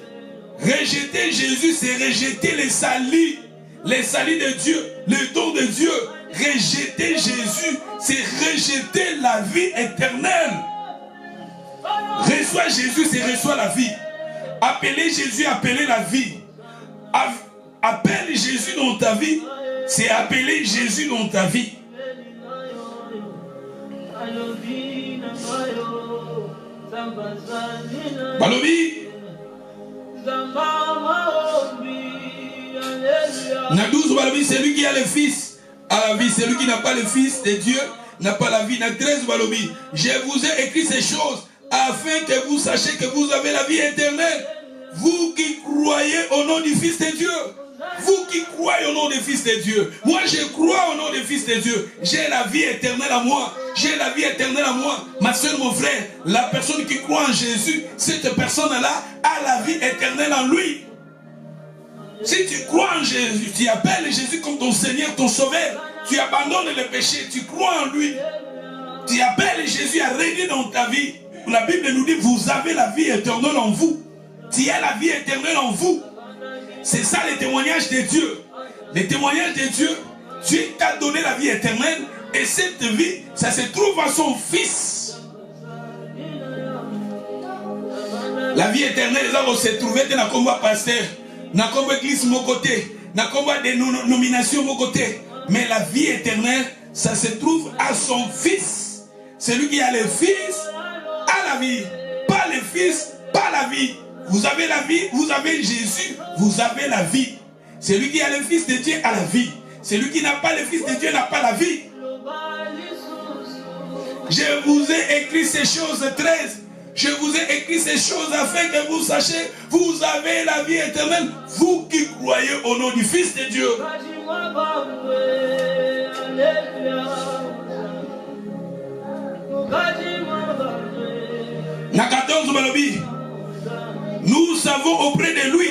Rejeter Jésus, c'est rejeter les salis de Dieu, le don de Dieu. Rejeter Jésus, c'est rejeter la vie éternelle. Reçois Jésus, c'est reçois la vie. Appeler Jésus, appeler la vie. Appelle Jésus dans ta vie, c'est appeler Jésus dans ta vie. Balobi. Na 12 balobi, c'est lui qui a le fils à la vie, c'est lui qui n'a pas le fils de Dieu n'a pas la vie. Na 13 balobi, je vous ai écrit ces choses afin que vous sachiez que vous avez la vie éternelle. Vous qui croyez au nom du Fils de Dieu. Vous qui croyez au nom du Fils de Dieu. Moi je crois au nom du Fils de Dieu. J'ai la vie éternelle à moi. J'ai la vie éternelle à moi. Ma soeur, mon frère, la personne qui croit en Jésus, cette personne-là a la vie éternelle en lui. Si tu crois en Jésus, tu appelles Jésus comme ton Seigneur, ton Sauveur. Tu abandonnes le péché, tu crois en lui. Tu appelles Jésus à régner dans ta vie. La Bible nous dit, vous avez la vie éternelle en vous. Tu as la vie éternelle en vous. C'est ça le témoignage de Dieu. Le témoignage de Dieu, Dieu t'a donné la vie éternelle et cette vie, ça se trouve à son Fils. La vie éternelle, ça va se trouver dans le combat pasteur, dans le combat église mon côté, dans le combat des nominations mon côté. Mais la vie éternelle, ça se trouve à son Fils. Celui qui a le Fils a la vie. Pas le Fils, pas la vie. Vous avez la vie, vous avez Jésus, vous avez la vie. Celui qui a le Fils de Dieu a la vie. Celui qui n'a pas le Fils de Dieu n'a pas la vie. Je vous ai écrit ces choses 13. Je vous ai écrit ces choses afin que vous sachiez, vous avez la vie éternelle, vous qui croyez au nom du Fils de Dieu. Na 14 balobi. Nous savons auprès de lui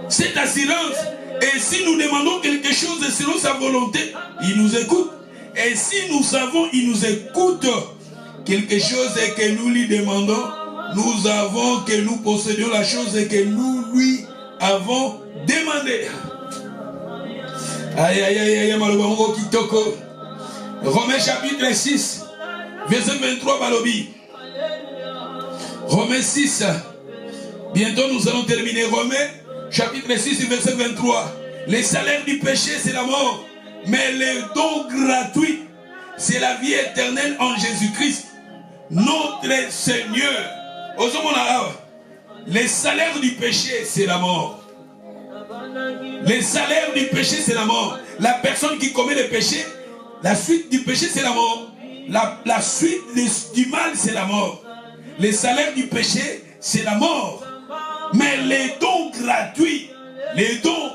cette assurance. Et si nous demandons quelque chose selon sa volonté, il nous écoute. Et si nous savons, il nous écoute. Quelque chose que nous lui demandons, nous avons que nous possédions la chose que nous lui avons demandé. Aïe aïe aïe aïe, malobango kitoko. Romains chapitre 6, verset 23, balobi. Romains 6. Bientôt nous allons terminer. Romains chapitre 6, verset 23. Le salaire du péché, c'est la mort. Mais le don gratuit, c'est la vie éternelle en Jésus-Christ, notre Seigneur. Le salaire du péché, c'est la mort. Le salaire du péché, c'est la mort. La personne qui commet le péché, la suite du péché, c'est la mort. La suite du mal, c'est la mort. Le salaire du péché, c'est la mort. Mais les dons gratuits, les dons,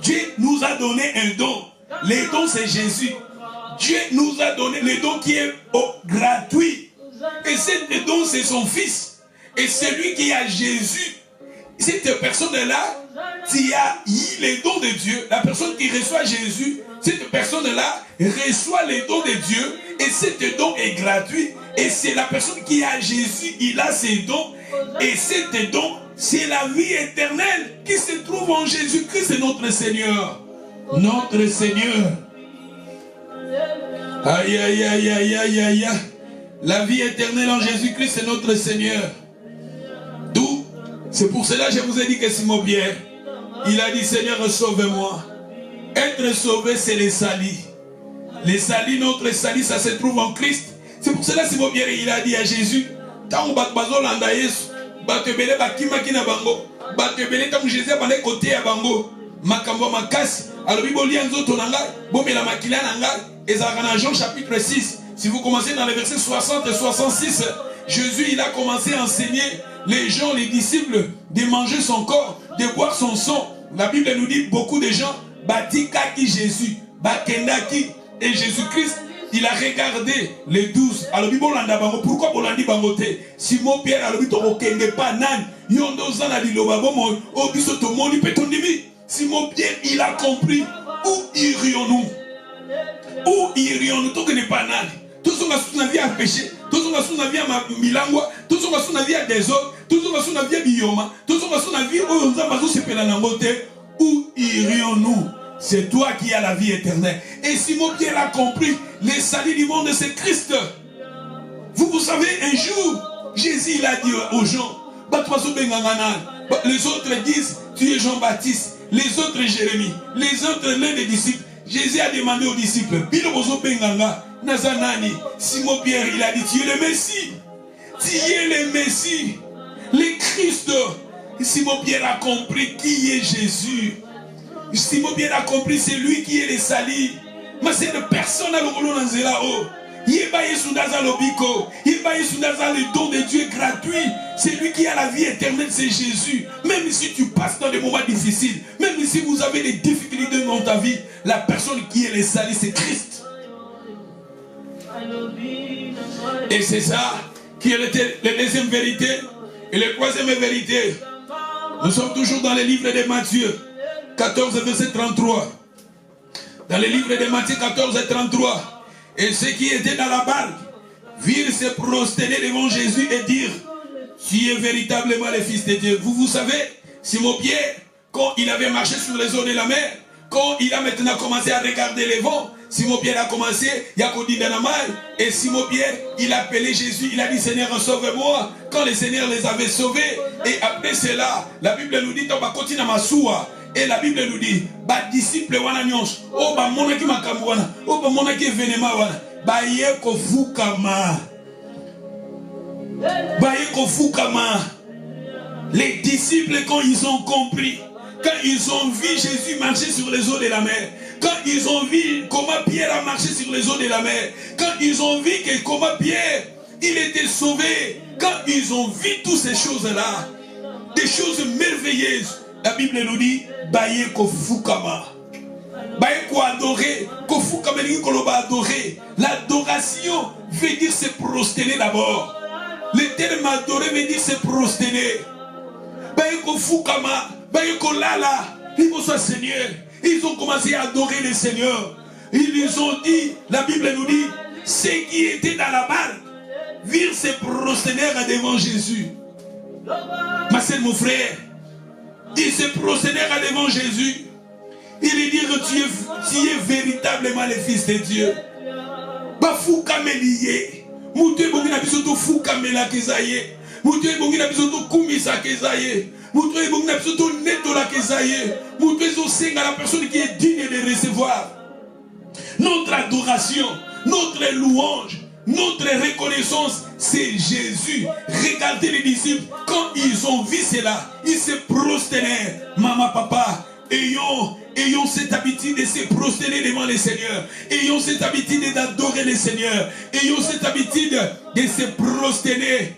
Dieu nous a donné un don. Les dons, c'est Jésus. Dieu nous a donné le don qui est gratuit. Et ce don, c'est son Fils. Et celui qui a Jésus, cette personne-là, qui a eu les dons de Dieu, la personne qui reçoit Jésus, cette personne-là reçoit les dons de Dieu. Et cet don est gratuit. Et c'est la personne qui a Jésus, il a ses dons. Et cet don, c'est la vie éternelle qui se trouve en Jésus-Christ, c'est notre Seigneur. Notre Seigneur. Aïe, aïe, aïe, aïe, aïe, aïe. La vie éternelle en Jésus-Christ, c'est notre Seigneur. D'où, c'est pour cela que je vous ai dit que Simon Pierre, il a dit, Seigneur, sauve-moi. Être sauvé, c'est les salis. Les salis, notre salis, ça se trouve en Christ. C'est pour cela que Simon Pierre, il a dit à Jésus, tant que bazolanda Yesu, batebele bakimaki na bango, batebele tant Jésus a bandé côté à bango, makambo makasi, alors bibolia nzoto nanga, bomela makila nanga, ezakana Jean chapitre 6. Si vous commencez dans les versets 60 et 66, Jésus, il a commencé à enseigner les gens, les disciples, de manger son corps, de boire son sang. La Bible nous dit, beaucoup de gens, batikaki Jésus, bakendaki, et Jésus-Christ, il a regardé les 12. Alors, pourquoi Bolandi Bangote? Simon Pierre, alors, il pas nan. Yondo Zana di Lobabo, Obiso Tomoni Petondimi. Simon Pierre, il a compris Où irions-nous? Où irions-nous? Tant que n'est pas nal. Tous on a sous la vie à péché. Tous on a sous la vie à milangwa. Tous on a sous la vie à désordre. Tous on a sous la vie à bioma. Tous on a sous la vie où irions-nous? C'est toi qui as la vie éternelle. Et Simon Pierre a compris, les salut du monde c'est Christ. Vous savez, un jour, Jésus il a dit aux gens, les autres disent, tu es Jean-Baptiste, les autres Jérémie, les autres l'un des disciples. Jésus a demandé aux disciples, Simon Pierre, il a dit, tu es le Messie. Tu es le Messie, le Christ. Simon Pierre a compris qui est Jésus. Simon Pierre a compris c'est lui qui est le salut. Mais c'est une personne à l'okolo dans Zelao. Il est le don de Dieu gratuit. C'est lui qui a la vie éternelle, c'est Jésus. Même si tu passes dans des moments difficiles, même si vous avez des difficultés dans ta vie, la personne qui est le salut, c'est Christ. Et c'est ça qui est la deuxième vérité. Et la troisième vérité, nous sommes toujours dans le livre de Matthieu 14, verset 33. Dans le livre de Matthieu 14, 33. Et ceux qui étaient dans la barque virent se prosterner devant Jésus et dire, tu es véritablement le Fils de Dieu. Vous savez, Simon Pierre, quand il avait marché sur les eaux de la mer, quand il a maintenant commencé à regarder les vents, Simon Pierre a commencé, et Simon Pierre, il a appelé Jésus, il a dit, Seigneur, sauve-moi. Quand le Seigneur les avait sauvés, et après cela, la Bible nous dit, on va continuer à m'asseoir. Et la Bible nous dit, disciple wana nyonso, oh ba monaki makambo wana, oh ba monaki événement wana, ba yeko fukama. Ba yeko fukama. Les disciples quand ils ont compris, quand ils ont vu Jésus marcher sur les eaux de la mer, quand ils ont vu comment Pierre a marché sur les eaux de la mer, quand ils ont vu que comment Pierre, il était sauvé, quand ils ont vu toutes ces choses-là, des choses merveilleuses, la Bible nous dit, baye kofukama. Baye ko adorer, kofukama ni koloba adorer. L'adoration veut dire se prosterner d'abord. Le terme adorer veut dire se prosterner. Baye kofukama, baye kolala, il faut soit Seigneur. Ils ont commencé à adorer le Seigneur. Ils ont dit, la Bible nous dit, ceux qui étaient dans la barque virent se prosterner devant Jésus. Ma sœur, mon frère, il se prosternèrent devant Jésus. Il lui dit que tu es véritablement le Fils de Dieu. Bafou kameliye. Mouté bongina bisoto fou kamela kezaye. Mouté bongina bisoto kumisa kezaye. Mouté bongina bisoto netola kezaye. Mouté zosenga la personne qui est digne de recevoir. Notre adoration, notre louange, notre reconnaissance, c'est Jésus. Regardez les disciples, quand ils ont vu cela, ils se prosternèrent. Maman, papa, ayons cette habitude de se prosterner devant le Seigneur. Ayons cette habitude d'adorer le Seigneur. Ayons cette habitude de se prosterner.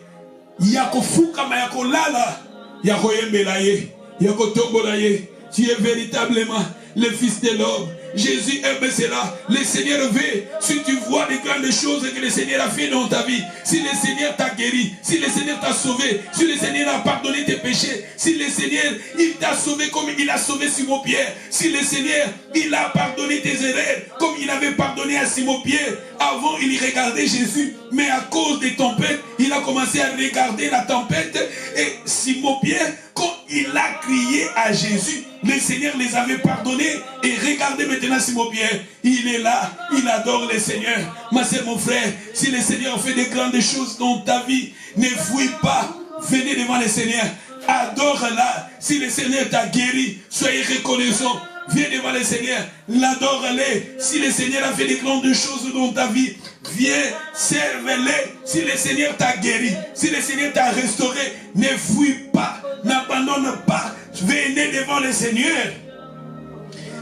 Yako fukama yako lala, yako yembelaye, yako tombolaye. Tu es véritablement le Fils de l'homme. Jésus aime cela. Le Seigneur veut, si tu vois des grandes choses que le Seigneur a fait dans ta vie, si le Seigneur t'a guéri, si le Seigneur t'a sauvé, si le Seigneur a pardonné tes péchés, si le Seigneur, il t'a sauvé comme il a sauvé Simon Pierre, si le Seigneur, il a pardonné tes erreurs, comme il avait pardonné à Simon Pierre, avant il regardait Jésus, mais à cause des tempêtes, il a commencé à regarder la tempête, et Simon Pierre, quand il a crié à Jésus, le Seigneur les avait pardonnés. Et regardez maintenant Simon Pierre, il est là, il adore le Seigneur. Ma sœur, mon frère, si le Seigneur fait de grandes choses dans ta vie, ne fouille pas, venez devant le Seigneur, adore-la. Si le Seigneur t'a guéri, soyez reconnaissant. Viens devant le Seigneur, l'adore-le. Si le Seigneur a fait de grandes choses dans ta vie, viens, serve-le. Si le Seigneur t'a guéri, si le Seigneur t'a restauré, ne fuis pas, n'abandonne pas. Venez devant le Seigneur,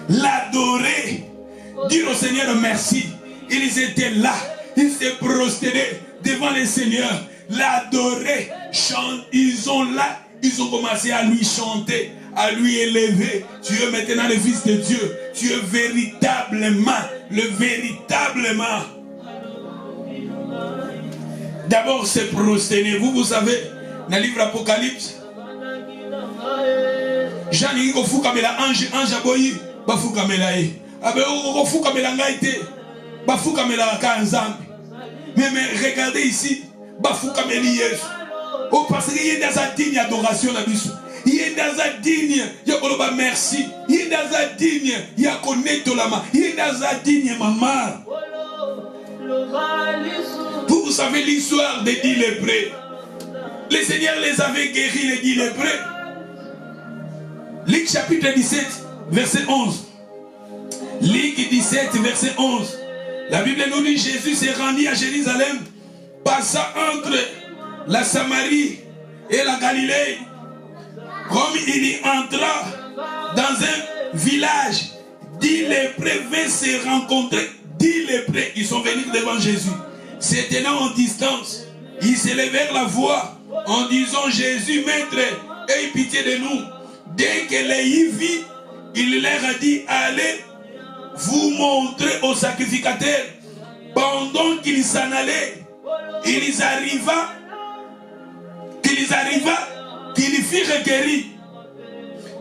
l'adorer, dire au Seigneur merci. Ils étaient là, ils se prosternaient devant le Seigneur, l'adorer, chanter. Ils ont commencé à lui chanter, à lui élever. Tu es maintenant le Fils de Dieu. Tu es véritablement, véritablement. D'abord, c'est prosterner. Vous savez, dans le livre Apocalypse, Jean Nico Foukamela, ange aboyi, Bafoukamela. abe ofuka melanga ite bafuka melaka nzambe. Mais regardez ici, bafuka meli Yesu. Oh, parce qu'il y a des dignes adoration na biso. Il y a des dignes, il y a merci. Il y a des dignes, il y a connaître la main. Il y a des dignes maman. Vous savez l'histoire des 10 lépreux. Le Seigneur les avait guéris, les 10 lépreux. Luc chapitre 17, verset 11. Luc 17, verset 11. La Bible nous dit Jésus s'est rendu à Jérusalem, passa entre la Samarie et la Galilée. Comme il y entra dans un village, 10 lépreux vinrent se rencontrer. 10 lépreux, ils sont venus devant Jésus. Se tenant en distance, ils s'élevèrent la voix en disant Jésus, maître, aie pitié de nous. Dès que les vit, il leur a dit allez vous montrer au sacrificateur. Pendant qu'ils s'en allaient, qu'ils arriva, qu'ils firent guéris.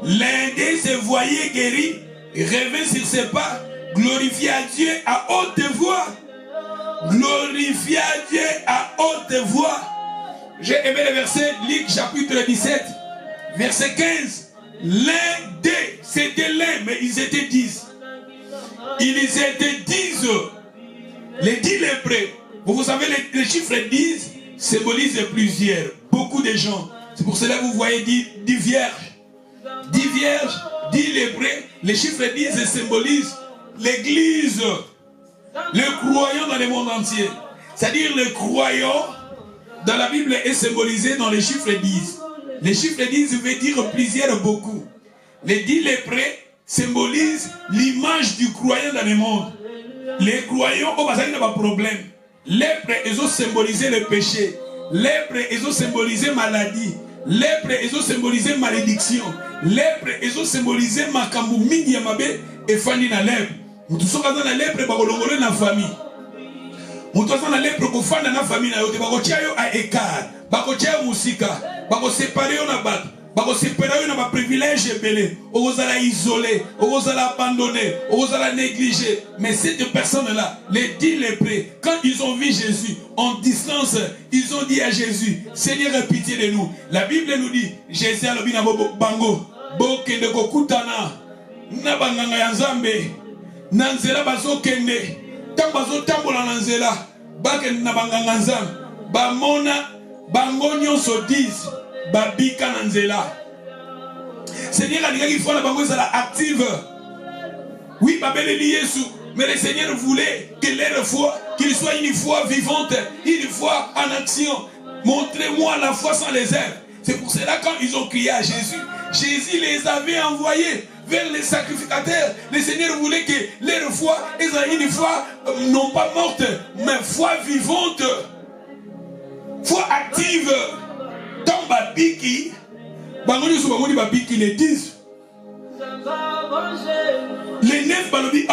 L'un d'eux se voyait guéri, revint sur ses pas, glorifia Dieu à haute voix. Glorifia Dieu à haute voix. J'ai aimé le verset, Luc chapitre 17, verset 15. L'un d'eux, c'était l'un, mais ils étaient 10. Ils étaient 10. Les 10 lépreux. Vous savez, les chiffres 10 symbolisent plusieurs. Beaucoup de gens. C'est pour cela que vous voyez 10 vierges. 10 vierges, 10 lépreux. Les chiffres 10 symbolisent l'église. Le croyant dans le monde entier. C'est-à-dire le croyant dans la Bible est symbolisé dans les chiffres 10. Les chiffres 10 veut dire plusieurs, beaucoup. Les 10 lépreux symbolisent l'image du croyant dans le monde. Les croyants, oh, ça n'a pas de problème. Lèpre, ils ont symbolisé le péché. Lèpre, ils ont symbolisé maladie. Lèpre, ils ont symbolisé malédiction. Lèpre, ils ont symbolisé makambu mingi yamabe et fani na lèpre. Mutu soka dans la lèpre, bakolongole na famille. Mutu soka na lèpre, kofanda na famille na yote, bakotia yo a écart, bakotia yo musika, bako séparer yo na bat. Bako séparer yo na ba privilège belé. Ozala isolé, ozala abandonné, ozala négligé. Mais cette personne-là, les 10 lépreux, quand ils ont vu Jésus en distance, ils ont dit à Jésus, Seigneur, aie pitié de nous. La Bible nous dit, Jésus a lobi na bango, boke de kokutana, na banganga ya Nzambe, na nzela bazo kende, tant bazo tambola na nzela, bake na banganga Nzambe, bamona bango nyonso 10. Babika Nanzela. Seigneur a dit qu'il faut la banque active. Oui, Babel Yesu. Mais le Seigneur voulait que leur foi, qu'il soit une foi vivante, une foi en action. Montrez-moi la foi sans les airs. C'est pour cela quand ils ont crié à Jésus, Jésus les avait envoyés vers les sacrificateurs. Le Seigneur voulait que leur foi, ils aient une foi non pas morte, mais foi vivante. Foi active. Tant babiki, bangoni sou bangoni babiki les 10. Les 9 balobi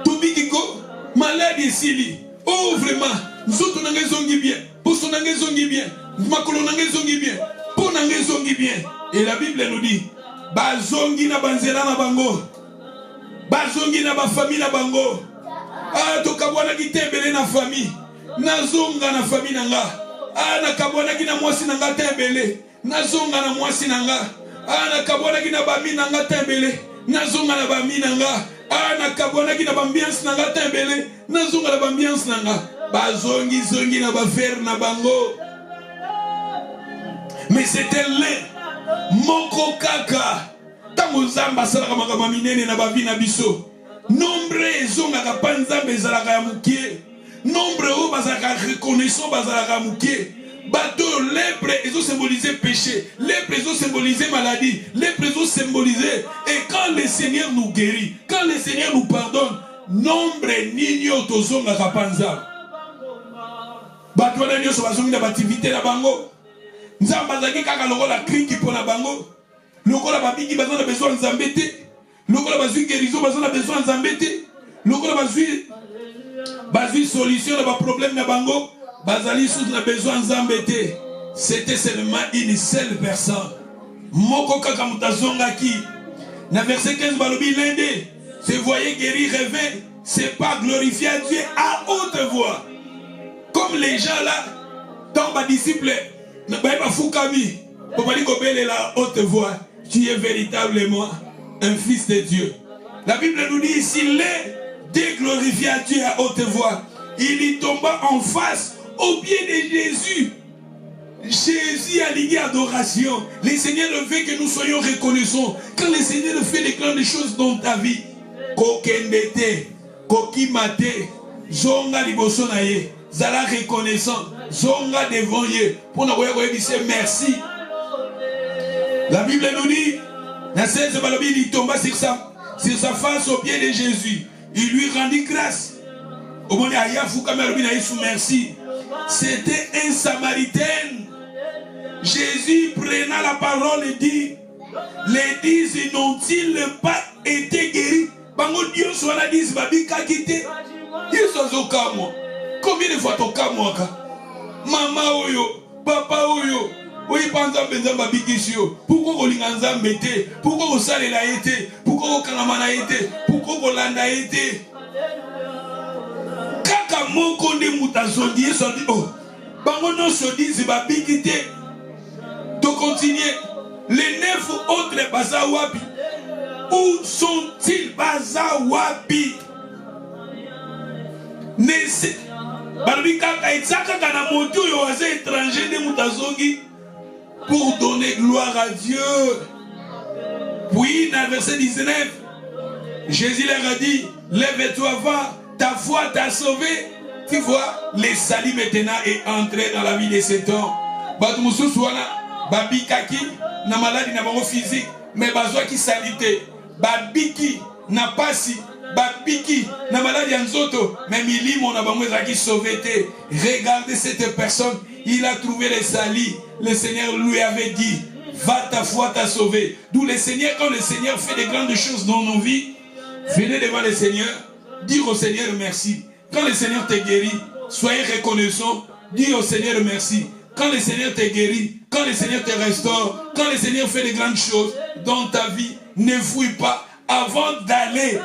tobiki ko maladie sili. Oh vraiment, nous autres n'avons zongi bien, pour son n'avons zongi bien, makolo n'avons zongi bien, pour n'avons zongi bien. Et la Bible nous dit, bazongi na banzela na bango, bazongi na ba famille na bango. To kabwana kitembele na famille, na zonga na famille nanga. Na kabwana kina mwasi nanga tembele, na zonga na mwasi nanga. Na kabwana kina bami nanga tembele, na zonga na bami nanga. Na kabwana kina bambiance nanga tembele, na zonga na bambiance nanga. Bazongi zongi na bafer na bango. Mais c'était l'un moko kaka. Tango zamba salaka makama minene na bavi na biso. Nombre zonga ka panzambe zalaka ya mukie. Nombre où bazaka reconnaissant bazaka mukie. Bateau lèpre, ils ont symbolisé péché. Lèpre, ils ont symbolisé maladie. Lèpre, ils ont symbolisé. Et quand le Seigneur nous guérit, quand le Seigneur nous pardonne, nombre nino tozonga kapanza. Bateau na nyo so bazongi na bativité na bango. Nzamba zaki kaka lokola kriki pona bango. Lokola babiki bazona besoin nzambe te. Lokola bazui guérison bazona besoin nzambe te. Lokola bazui solution na problème na bango. Bazali sous na besoin nzambete. C'était seulement une seule personne. Moko kaka mutazonga ki. Na verset 15 balobi l'un d'eux se voyait guéri, rêver, c'est pas glorifier à Dieu à haute voix. Comme les gens là, tant mes disciples, ne pas foukami, pour pas dire la haute voix, tu es véritablement un fils de Dieu. La Bible nous dit, s'il est déglorifié à Dieu à haute voix, il y tomba en face au pied de Jésus. Jésus a lié adoration. Le Seigneur veut que nous soyons reconnaissants. Quand le Seigneur fait des grandes choses dans ta vie, kokendete, kokimate, zonga liboso na ye, zala reconnaissant, zonga devant ye, pour nous dire merci. La Bible nous dit, il tomba sur sa face au pied de Jésus. Il lui rendit grâce. Merci. C'était un Samaritain. Jésus prenant la parole et dit, les 10 n'ont-ils pas été guéris? Dieu soit la 10 babika quitté. Ils sont au cas moi. Combien de fois au cas moi? Maman oyo, papa oyo. Oui, pendant que babikisio. Pourquoi vous l'inganza mette? Pourquoi vous salez la été? Pourquoi vous kanamana été? Pourquoi vous landa été? Kaka moko de mutazondi so dit oh. Bango non so dit babikité. De continuer. Les 9 autres bazawabi. Où sont-ils bazawabi? Nese. Barbikaka itzaka kana moto yo aze étranger de mutazongi pour donner gloire à Dieu. Puis dans le verset 19, Jésus leur a dit, lève-toi, va, ta foi t'a sauvé. Tu vois, les salis maintenant est entré dans la vie de cet homme. Batumusu suana, babikaki, na maladie na bango physique, mais bazwa qui salité, babiki, na pasi, babiki, na maladie anzoto, mais milimo na bango qui sauvé. Regardez cette personne, il a trouvé les salis. Le Seigneur lui avait dit, va, ta foi t'a sauvé. D'où le Seigneur, quand le Seigneur fait des grandes choses dans nos vies, venez devant le Seigneur, dire au Seigneur merci. Quand le Seigneur te guérit, soyez reconnaissants, dis au Seigneur merci. Quand le Seigneur te guérit, quand le Seigneur te restaure, quand le Seigneur fait des grandes choses dans ta vie, ne fouille pas. Avant d'aller,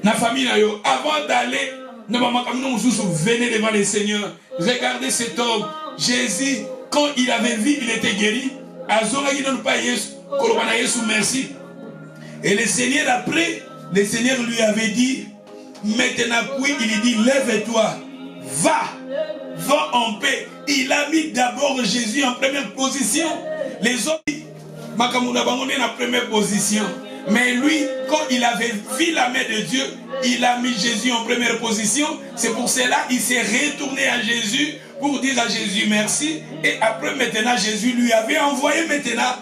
la famille, avant d'aller, venez devant le Seigneur. Regardez cet homme, Jésus, quand il avait vu, il était guéri. Merci. Et le Seigneur après, le Seigneur lui avait dit, maintenant puis il dit, lève-toi, va en paix. Il a mis d'abord Jésus en première position. Les autres, Makamuna Bangoné en première position. Mais lui, quand il avait vu la main de Dieu, il a mis Jésus en première position. C'est pour cela qu'il s'est retourné à Jésus pour dire à Jésus merci. Et après maintenant, Jésus lui avait envoyé maintenant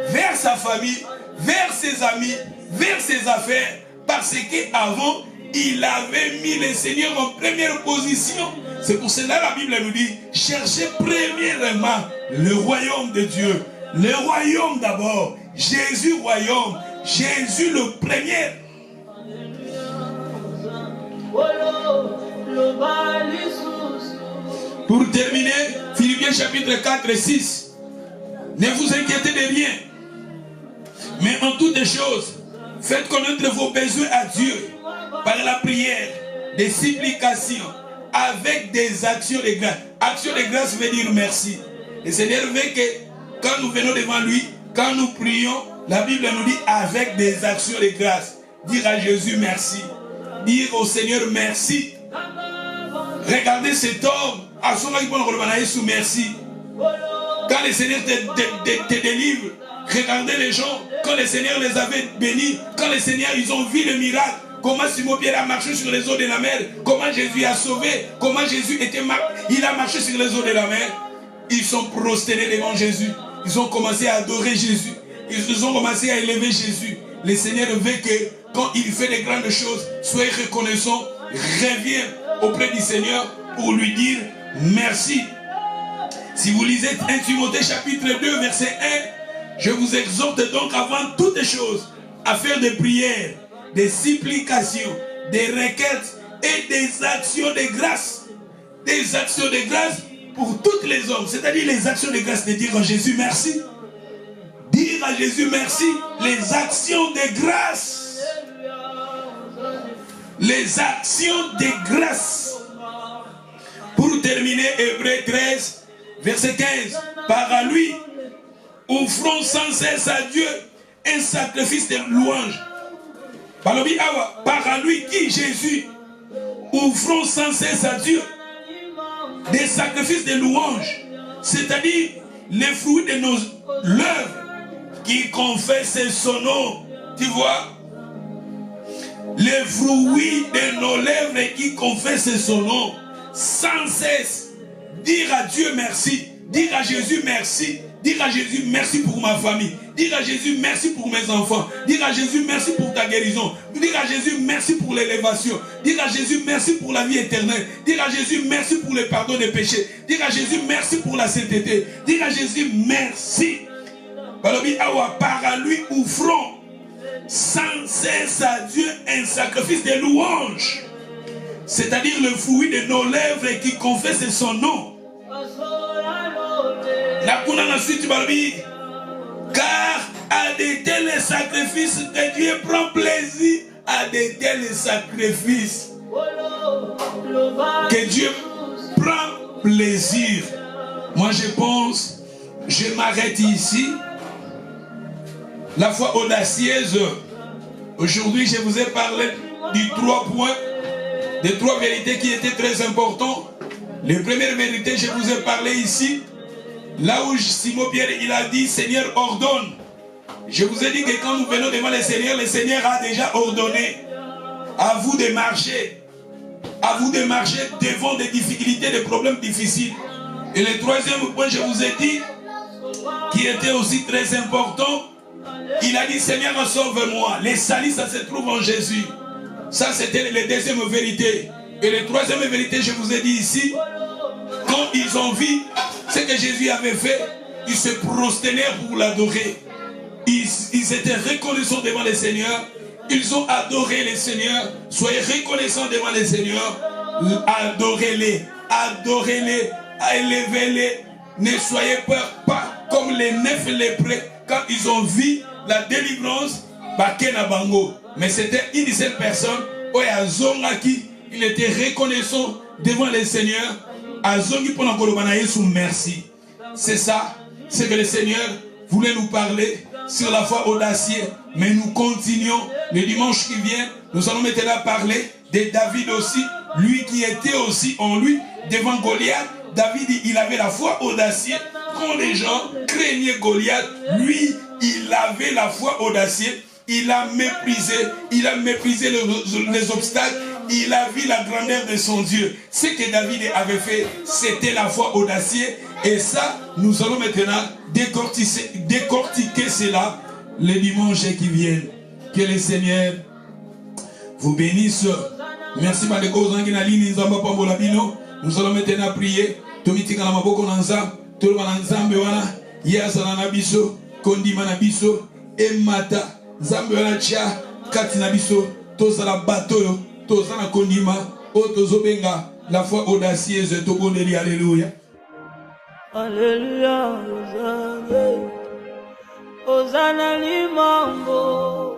vers sa famille, vers ses amis, vers ses affaires. Parce qu'avant, il avait mis le Seigneur en première position. C'est pour cela que la Bible nous dit, cherchez premièrement le royaume de Dieu. Le royaume d'abord. Jésus royaume. Jésus le premier. Pour terminer, Philippiens chapitre 4 et 6. Ne vous inquiétez de rien. Mais en toutes choses, faites connaître vos besoins à Dieu par la prière, des supplications, avec des actions de grâce. Action de grâce veut dire merci. Le Seigneur veut que quand nous venons devant lui, quand nous prions, la Bible nous dit avec des actions de grâce. Dire à Jésus merci. Dire au Seigneur merci. Regardez cet homme. Merci. Quand le Seigneur te délivre, regardez les gens. Quand le Seigneur les avait bénis, quand le Seigneur, ils ont vu le miracle. Comment Simon-Pierre a marché sur les eaux de la mer. Comment Jésus a sauvé. Comment Jésus il a marché sur les eaux de la mer. Ils sont prosternés devant Jésus. Ils ont commencé à adorer Jésus. Ils ont commencé à élever Jésus. Le Seigneur veut que quand il fait des grandes choses, soyez reconnaissants. Reviens auprès du Seigneur pour lui dire merci. Si vous lisez 1 Timothée chapitre 2 verset 1, je vous exhorte donc avant toutes choses à faire des prières, des supplications, des requêtes et des actions de grâce. Des actions de grâce pour tous les hommes. C'est-à-dire les actions de grâce de dire à Jésus merci. Dire à Jésus merci. Les actions de grâce. les actions de grâce. Pour terminer, Hébreux 13, verset 15. Par lui, offrons sans cesse à Dieu un sacrifice de louange. Par lui qui, Jésus, offrons sans cesse à Dieu des sacrifices de louange, c'est-à-dire les fruits de nos lèvres qui confessent son nom. Tu vois, les fruits de nos lèvres qui confessent son nom, sans cesse dire à Dieu merci, dire à Jésus merci, dire à Jésus merci pour ma famille, dire à Jésus merci pour mes enfants, dire à Jésus merci pour ta guérison, dire à Jésus merci pour l'élévation, dire à Jésus merci pour la vie éternelle, dire à Jésus merci pour le pardon des péchés, dire à Jésus merci pour la sainteté, dire à Jésus merci. Par lui offrons sans cesse à Dieu un sacrifice de louange, c'est-à-dire le fruit de nos lèvres qui confesse son nom. Car à de tels sacrifices que Dieu prend plaisir, à de tels sacrifices que Dieu prend plaisir. Moi je pense, je m'arrête ici. La foi audacieuse. Aujourd'hui je vous ai parlé des 3 points, des 3 vérités qui étaient très importantes. Les premières vérités, je vous ai parlé ici. Là où Simon Pierre il a dit Seigneur ordonne. Je vous ai dit que quand nous venons devant le Seigneur a déjà ordonné à vous de marcher. À vous de marcher devant des difficultés, des problèmes difficiles. Et le 3e point, je vous ai dit, qui était aussi très important, il a dit Seigneur sauve-moi. Les salis, ça se trouve en Jésus. Ça c'était la 2e vérité. Et la 3e vérité, je vous ai dit ici, quand ils ont vu ce que Jésus avait fait, ils se prosternèrent pour l'adorer. Ils étaient reconnaissants devant le Seigneur. Ils ont adoré le Seigneur. Soyez reconnaissants devant le Seigneur. Adorez-les. Adorez-les. Élevez-les. Ne soyez pas comme les 9 lépreux quand ils ont vu la délivrance. Mais c'était une seule personne. Il était reconnaissant devant le Seigneur. Merci. C'est ça, c'est que le Seigneur voulait nous parler sur la foi audacieuse. Mais nous continuons le dimanche qui vient. Nous allons maintenant parler de David aussi. Lui qui était aussi en lui devant Goliath. David, il avait la foi audacieuse. Quand les gens craignaient Goliath, lui, il avait la foi audacieuse. Il a méprisé les obstacles. Il a vu la grandeur de son Dieu. Ce que David avait fait, c'était la foi audacieuse. Et ça, nous allons maintenant décortiquer cela les dimanches qui viennent. Que le Seigneur vous bénisse. Merci, Madeko Zanginali, Nzamba Pambolabino. Nous allons maintenant prier. Tomitika Namaboko Nanza, Tolma Nzambe Wana, Yazana Biso, Kondima Nabiso, Emata, Zambe Wana Chia, Katina Biso, Tozala Batoyo. Tozana kondima, otozobenga, la foi audacieuse, tobondeli, alléluia. Alléluia, Hosanna, Hosanna, Limango.